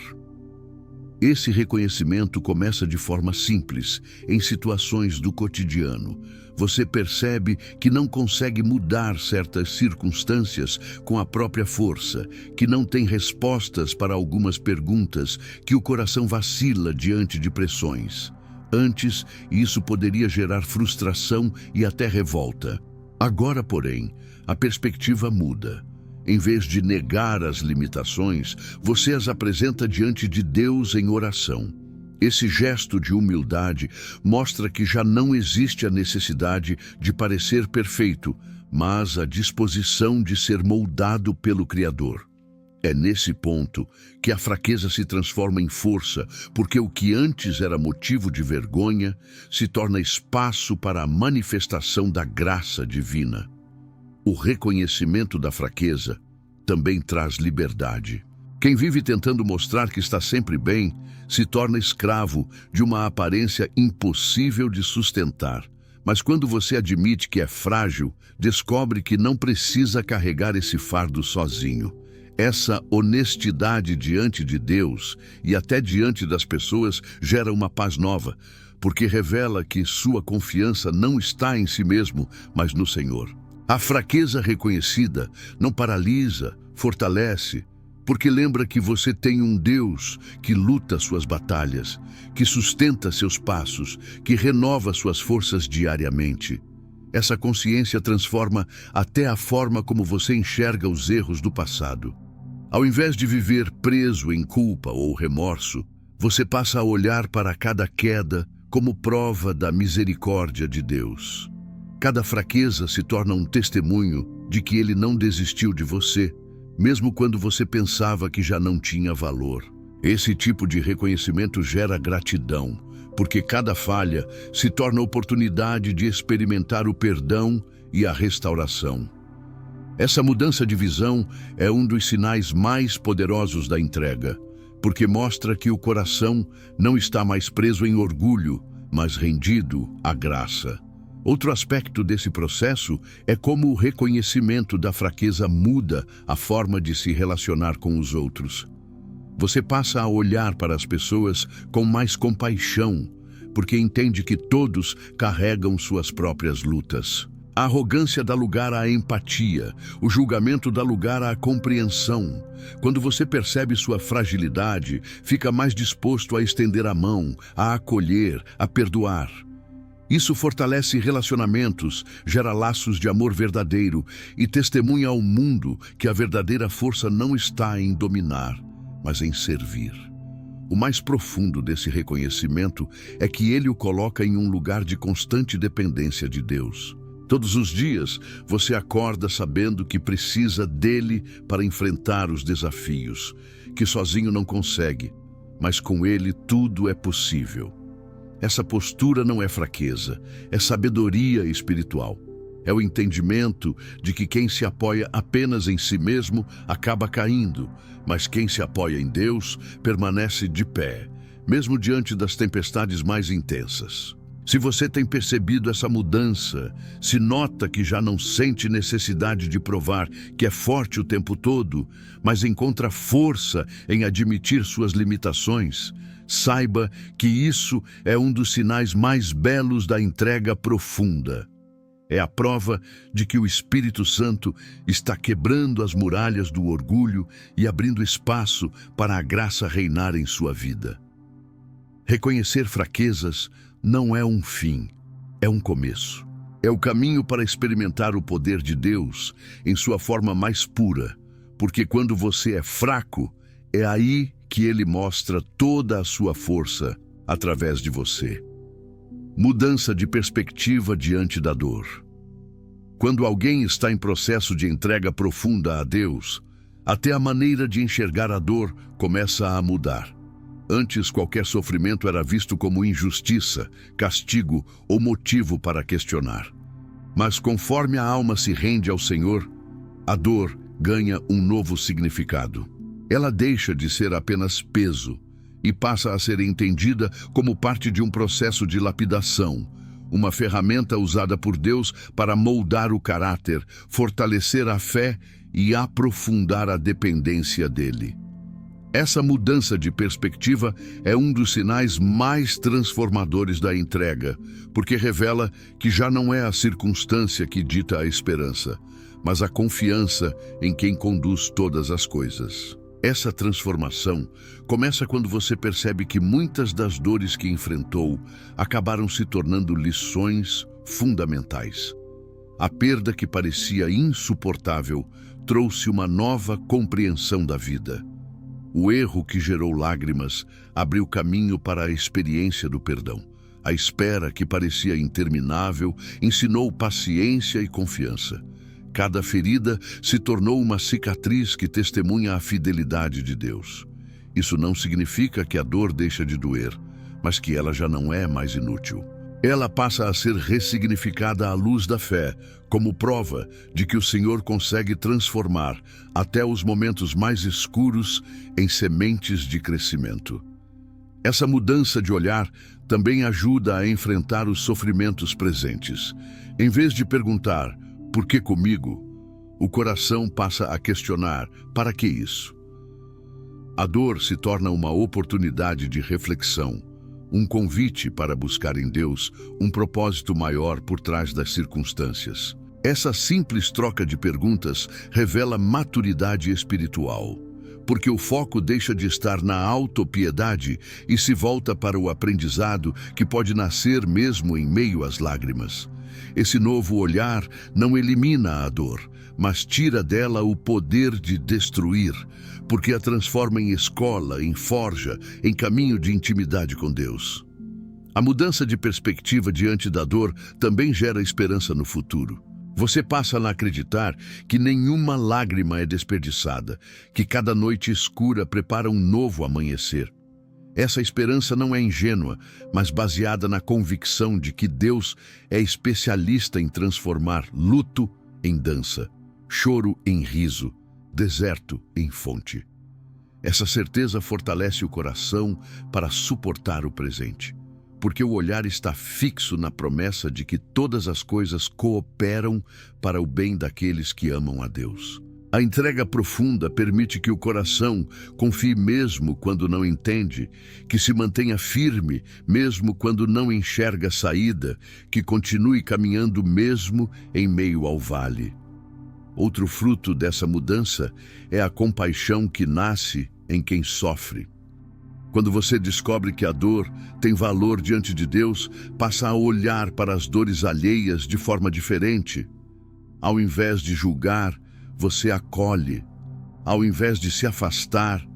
Esse reconhecimento começa de forma simples, em situações do cotidiano. Você percebe que não consegue mudar certas circunstâncias com a própria força, que não tem respostas para algumas perguntas, que o coração vacila diante de pressões. Antes, isso poderia gerar frustração e até revolta. Agora, porém, a perspectiva muda. Em vez de negar as limitações, você as apresenta diante de Deus em oração. Esse gesto de humildade mostra que já não existe a necessidade de parecer perfeito, mas a disposição de ser moldado pelo Criador. É nesse ponto que a fraqueza se transforma em força, porque o que antes era motivo de vergonha se torna espaço para a manifestação da graça divina. O reconhecimento da fraqueza também traz liberdade. Quem vive tentando mostrar que está sempre bem se torna escravo de uma aparência impossível de sustentar. Mas quando você admite que é frágil, descobre que não precisa carregar esse fardo sozinho. Essa honestidade diante de Deus e até diante das pessoas gera uma paz nova, porque revela que sua confiança não está em si mesmo, mas no Senhor. A fraqueza reconhecida não paralisa, fortalece, porque lembra que você tem um Deus que luta suas batalhas, que sustenta seus passos, que renova suas forças diariamente. Essa consciência transforma até a forma como você enxerga os erros do passado. Ao invés de viver preso em culpa ou remorso, você passa a olhar para cada queda como prova da misericórdia de Deus. Cada fraqueza se torna um testemunho de que Ele não desistiu de você, mesmo quando você pensava que já não tinha valor. Esse tipo de reconhecimento gera gratidão, porque cada falha se torna oportunidade de experimentar o perdão e a restauração. Essa mudança de visão é um dos sinais mais poderosos da entrega, porque mostra que o coração não está mais preso em orgulho, mas rendido à graça. Outro aspecto desse processo é como o reconhecimento da fraqueza muda a forma de se relacionar com os outros. Você passa a olhar para as pessoas com mais compaixão, porque entende que todos carregam suas próprias lutas. A arrogância dá lugar à empatia, o julgamento dá lugar à compreensão. Quando você percebe sua fragilidade, fica mais disposto a estender a mão, a acolher, a perdoar. Isso fortalece relacionamentos, gera laços de amor verdadeiro e testemunha ao mundo que a verdadeira força não está em dominar, mas em servir. O mais profundo desse reconhecimento é que ele o coloca em um lugar de constante dependência de Deus. Todos os dias, você acorda sabendo que precisa dele para enfrentar os desafios, que sozinho não consegue, mas com Ele tudo é possível. Essa postura não é fraqueza, é sabedoria espiritual. É o entendimento de que quem se apoia apenas em si mesmo acaba caindo, mas quem se apoia em Deus permanece de pé, mesmo diante das tempestades mais intensas. Se você tem percebido essa mudança, se nota que já não sente necessidade de provar que é forte o tempo todo, mas encontra força em admitir suas limitações, saiba que isso é um dos sinais mais belos da entrega profunda. É a prova de que o Espírito Santo está quebrando as muralhas do orgulho e abrindo espaço para a graça reinar em sua vida. Reconhecer fraquezas não é um fim, é um começo. É o caminho para experimentar o poder de Deus em sua forma mais pura, porque quando você é fraco, é aí que Ele mostra toda a sua força através de você. Mudança de perspectiva diante da dor. Quando alguém está em processo de entrega profunda a Deus, até a maneira de enxergar a dor começa a mudar. Antes, qualquer sofrimento era visto como injustiça, castigo ou motivo para questionar. Mas conforme a alma se rende ao Senhor, a dor ganha um novo significado. Ela deixa de ser apenas peso e passa a ser entendida como parte de um processo de lapidação, uma ferramenta usada por Deus para moldar o caráter, fortalecer a fé e aprofundar a dependência dele. Essa mudança de perspectiva é um dos sinais mais transformadores da entrega, porque revela que já não é a circunstância que dita a esperança, mas a confiança em quem conduz todas as coisas. Essa transformação começa quando você percebe que muitas das dores que enfrentou acabaram se tornando lições fundamentais. A perda que parecia insuportável trouxe uma nova compreensão da vida. O erro que gerou lágrimas abriu caminho para a experiência do perdão. A espera que parecia interminável ensinou paciência e confiança. Cada ferida se tornou uma cicatriz que testemunha a fidelidade de Deus. Isso não significa que a dor deixa de doer, mas que ela já não é mais inútil. Ela passa a ser ressignificada à luz da fé, como prova de que o Senhor consegue transformar até os momentos mais escuros em sementes de crescimento. Essa mudança de olhar também ajuda a enfrentar os sofrimentos presentes. Em vez de perguntar, "Por que comigo?", o coração passa a questionar, "Para que isso?". A dor se torna uma oportunidade de reflexão, um convite para buscar em Deus um propósito maior por trás das circunstâncias. Essa simples troca de perguntas revela maturidade espiritual, porque o foco deixa de estar na autopiedade e se volta para o aprendizado que pode nascer mesmo em meio às lágrimas. Esse novo olhar não elimina a dor, mas tira dela o poder de destruir, porque a transforma em escola, em forja, em caminho de intimidade com Deus. A mudança de perspectiva diante da dor também gera esperança no futuro. Você passa a acreditar que nenhuma lágrima é desperdiçada, que cada noite escura prepara um novo amanhecer. Essa esperança não é ingênua, mas baseada na convicção de que Deus é especialista em transformar luto em dança, choro em riso, deserto em fonte. Essa certeza fortalece o coração para suportar o presente, porque o olhar está fixo na promessa de que todas as coisas cooperam para o bem daqueles que amam a Deus. A entrega profunda permite que o coração confie mesmo quando não entende, que se mantenha firme mesmo quando não enxerga saída, que continue caminhando mesmo em meio ao vale. Outro fruto dessa mudança é a compaixão que nasce em quem sofre. Quando você descobre que a dor tem valor diante de Deus, passa a olhar para as dores alheias de forma diferente. Ao invés de julgar, você acolhe. Ao invés de se afastar,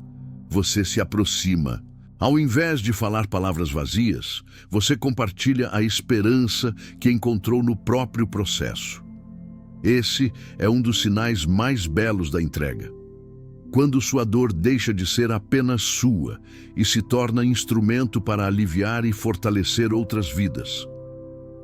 você se aproxima. Ao invés de falar palavras vazias, você compartilha a esperança que encontrou no próprio processo. Esse é um dos sinais mais belos da entrega. quando sua dor deixa de ser apenas sua e se torna instrumento para aliviar e fortalecer outras vidas.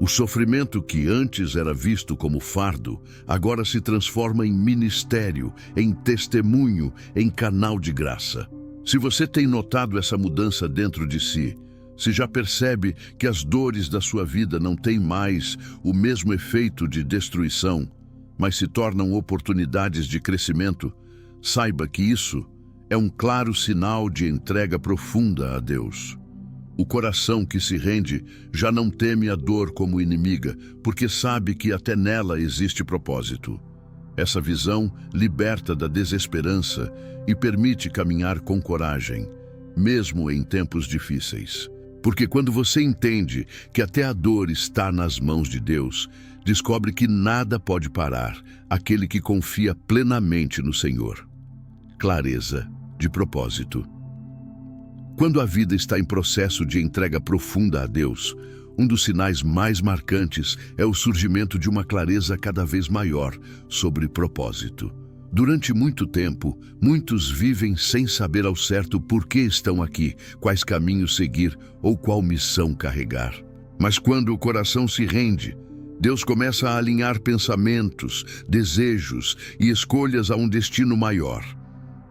O sofrimento que antes era visto como fardo, agora se transforma em ministério, em testemunho, em canal de graça. Se você tem notado essa mudança dentro de si, se já percebe que as dores da sua vida não têm mais o mesmo efeito de destruição, mas se tornam oportunidades de crescimento, saiba que isso é um claro sinal de entrega profunda a Deus. O coração que se rende já não teme a dor como inimiga, porque sabe que até nela existe propósito. Essa visão liberta da desesperança e permite caminhar com coragem, mesmo em tempos difíceis. Porque quando você entende que até a dor está nas mãos de Deus, descobre que nada pode parar aquele que confia plenamente no Senhor. Clareza de propósito. Quando a vida está em processo de entrega profunda a Deus, um dos sinais mais marcantes é o surgimento de uma clareza cada vez maior sobre propósito. Durante muito tempo, muitos vivem sem saber ao certo por que estão aqui, quais caminhos seguir ou qual missão carregar. Mas quando o coração se rende, Deus começa a alinhar pensamentos, desejos e escolhas a um destino maior.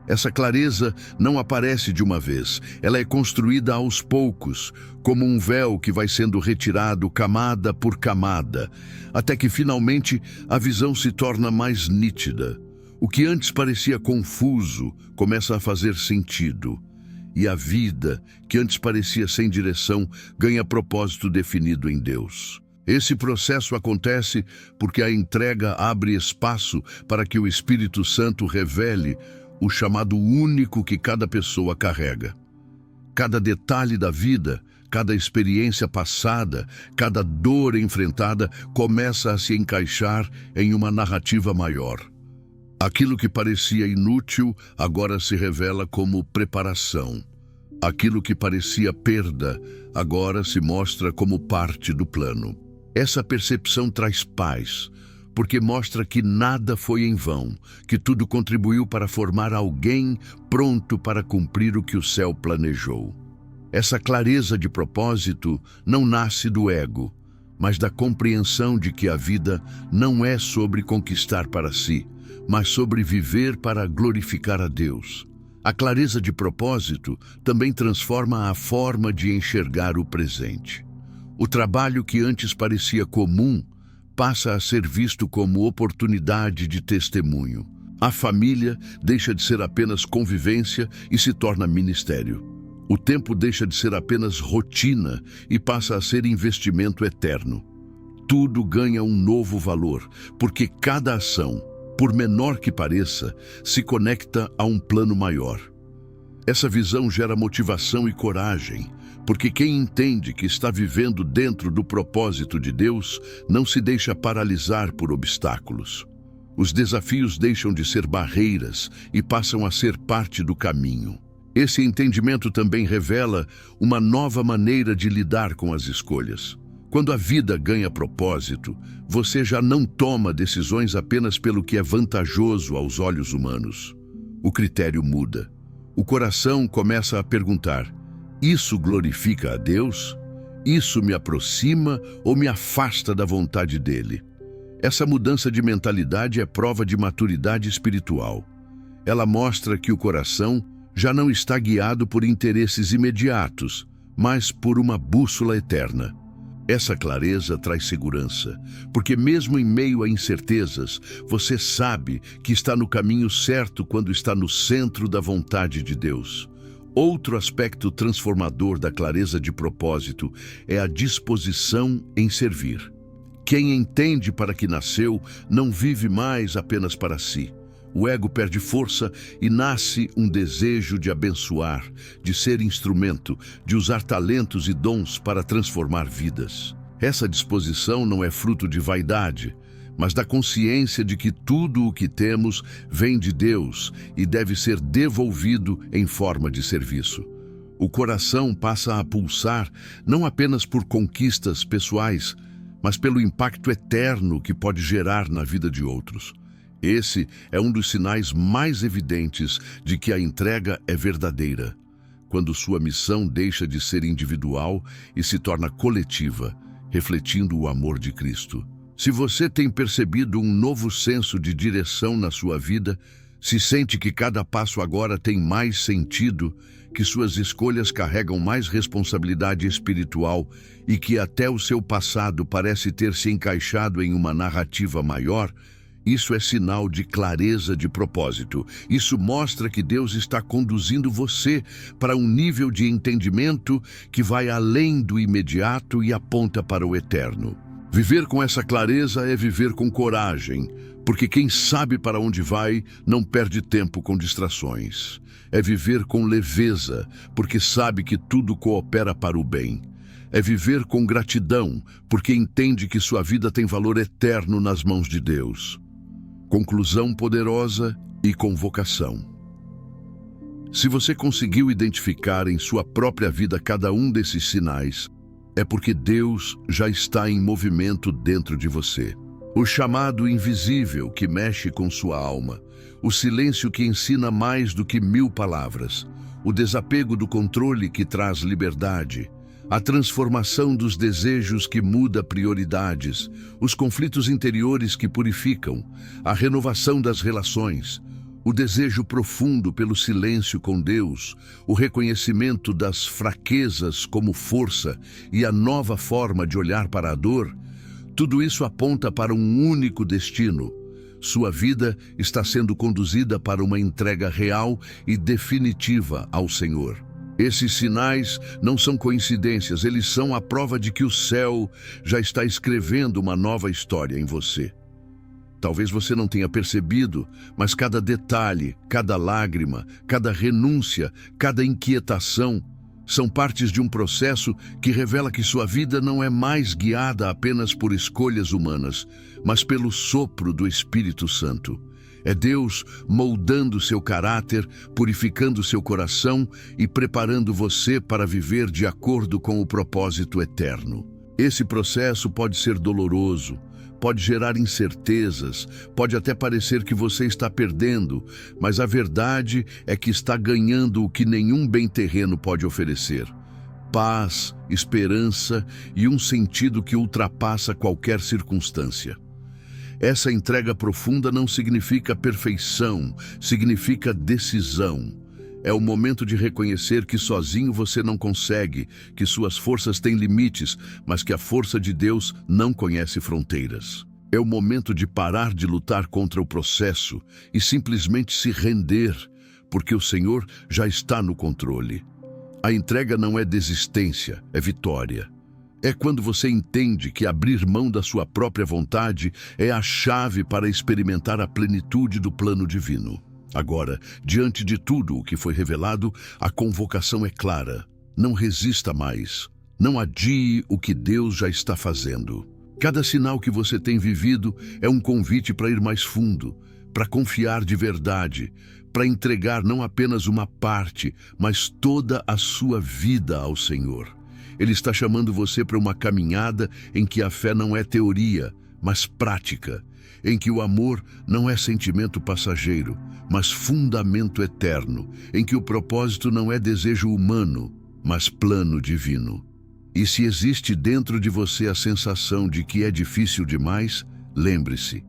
Essa clareza não aparece de uma vez, ela é construída aos poucos, como um véu que vai sendo retirado camada por camada, até que finalmente a visão se torna mais nítida. O que antes parecia confuso começa a fazer sentido, e a vida, que antes parecia sem direção, ganha propósito definido em Deus. Esse processo acontece porque a entrega abre espaço para que o Espírito Santo revele o chamado único que cada pessoa carrega. Cada detalhe da vida, cada experiência passada, cada dor enfrentada começa a se encaixar em uma narrativa maior. Aquilo que parecia inútil agora se revela como preparação. Aquilo que parecia perda agora se mostra como parte do plano. Essa percepção traz paz, porque mostra que nada foi em vão, que tudo contribuiu para formar alguém pronto para cumprir o que o céu planejou. Essa clareza de propósito não nasce do ego, mas da compreensão de que a vida não é sobre conquistar para si, mas sobre viver para glorificar a Deus. A clareza de propósito também transforma a forma de enxergar o presente. O trabalho que antes parecia comum passa a ser visto como oportunidade de testemunho. A família deixa de ser apenas convivência e se torna ministério. O tempo deixa de ser apenas rotina e passa a ser investimento eterno. Tudo ganha um novo valor, porque cada ação, por menor que pareça, se conecta a um plano maior. Essa visão gera motivação e coragem, porque quem entende que está vivendo dentro do propósito de Deus não se deixa paralisar por obstáculos. Os desafios deixam de ser barreiras e passam a ser parte do caminho. Esse entendimento também revela uma nova maneira de lidar com as escolhas. Quando a vida ganha propósito, você já não toma decisões apenas pelo que é vantajoso aos olhos humanos. O critério muda. O coração começa a perguntar: isso glorifica a Deus? Isso me aproxima ou me afasta da vontade dele? Essa mudança de mentalidade é prova de maturidade espiritual. Ela mostra que o coração já não está guiado por interesses imediatos, mas por uma bússola eterna. Essa clareza traz segurança, porque mesmo em meio a incertezas, você sabe que está no caminho certo quando está no centro da vontade de Deus. Outro aspecto transformador da clareza de propósito é a disposição em servir. Quem entende para que nasceu não vive mais apenas para si. O ego perde força e nasce um desejo de abençoar, de ser instrumento, de usar talentos e dons para transformar vidas. Essa disposição não é fruto de vaidade, mas da consciência de que tudo o que temos vem de Deus e deve ser devolvido em forma de serviço. O coração passa a pulsar não apenas por conquistas pessoais, mas pelo impacto eterno que pode gerar na vida de outros. Esse é um dos sinais mais evidentes de que a entrega é verdadeira, quando sua missão deixa de ser individual e se torna coletiva, refletindo o amor de Cristo. Se você tem percebido um novo senso de direção na sua vida, se sente que cada passo agora tem mais sentido, que suas escolhas carregam mais responsabilidade espiritual e que até o seu passado parece ter se encaixado em uma narrativa maior, isso é sinal de clareza de propósito. Isso mostra que Deus está conduzindo você para um nível de entendimento que vai além do imediato e aponta para o eterno. Viver com essa clareza é viver com coragem, porque quem sabe para onde vai não perde tempo com distrações. É viver com leveza, porque sabe que tudo coopera para o bem. É viver com gratidão, porque entende que sua vida tem valor eterno nas mãos de Deus. Conclusão poderosa e convocação. Se você conseguiu identificar em sua própria vida cada um desses sinais, é porque Deus já está em movimento dentro de você. O chamado invisível que mexe com sua alma, o silêncio que ensina mais do que 1000 palavras, o desapego do controle que traz liberdade, a transformação dos desejos que muda prioridades, os conflitos interiores que purificam, a renovação das relações, o desejo profundo pelo silêncio com Deus, o reconhecimento das fraquezas como força e a nova forma de olhar para a dor, tudo isso aponta para um único destino. Sua vida está sendo conduzida para uma entrega real e definitiva ao Senhor. Esses sinais não são coincidências, eles são a prova de que o céu já está escrevendo uma nova história em você. Talvez você não tenha percebido, mas cada detalhe, cada lágrima, cada renúncia, cada inquietação são partes de um processo que revela que sua vida não é mais guiada apenas por escolhas humanas, mas pelo sopro do Espírito Santo. É Deus moldando seu caráter, purificando seu coração e preparando você para viver de acordo com o propósito eterno. Esse processo pode ser doloroso, pode gerar incertezas, pode até parecer que você está perdendo, mas a verdade é que está ganhando o que nenhum bem terreno pode oferecer: paz, esperança e um sentido que ultrapassa qualquer circunstância. Essa entrega profunda não significa perfeição, significa decisão. É o momento de reconhecer que sozinho você não consegue, que suas forças têm limites, mas que a força de Deus não conhece fronteiras. É o momento de parar de lutar contra o processo e simplesmente se render, porque o Senhor já está no controle. A entrega não é desistência, é vitória. É quando você entende que abrir mão da sua própria vontade é a chave para experimentar a plenitude do plano divino. Agora, diante de tudo o que foi revelado, a convocação é clara. Não resista mais. Não adie o que Deus já está fazendo. Cada sinal que você tem vivido é um convite para ir mais fundo, para confiar de verdade, para entregar não apenas uma parte, mas toda a sua vida ao Senhor. Ele está chamando você para uma caminhada em que a fé não é teoria, mas prática, em que o amor não é sentimento passageiro, mas fundamento eterno, em que o propósito não é desejo humano, mas plano divino. E se existe dentro de você a sensação de que é difícil demais, lembre-se: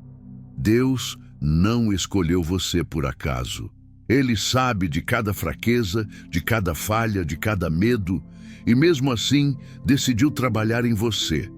Deus não escolheu você por acaso. Ele sabe de cada fraqueza, de cada falha, de cada medo, e mesmo assim decidiu trabalhar em você.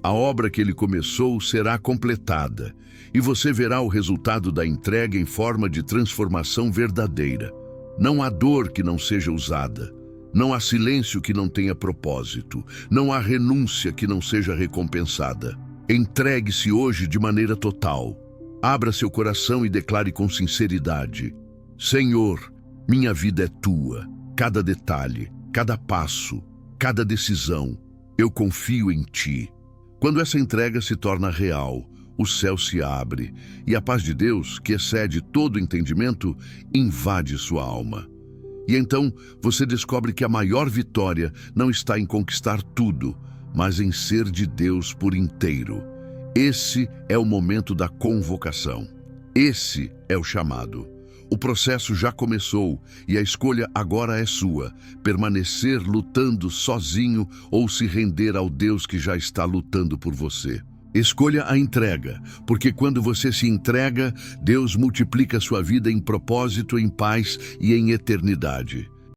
A obra que ele começou será completada, e você verá o resultado da entrega em forma de transformação verdadeira. Não há dor que não seja usada, não há silêncio que não tenha propósito, não há renúncia que não seja recompensada. Entregue-se hoje de maneira total. Abra seu coração e declare com sinceridade: Senhor, minha vida é tua. Cada detalhe, cada passo, cada decisão, eu confio em ti. Quando essa entrega se torna real, o céu se abre e a paz de Deus, que excede todo entendimento, invade sua alma. E então você descobre que a maior vitória não está em conquistar tudo, mas em ser de Deus por inteiro. Esse é o momento da convocação. Esse é o chamado. O processo já começou e a escolha agora é sua: permanecer lutando sozinho ou se render ao Deus que já está lutando por você. Escolha a entrega, porque quando você se entrega, Deus multiplica sua vida em propósito, em paz e em eternidade.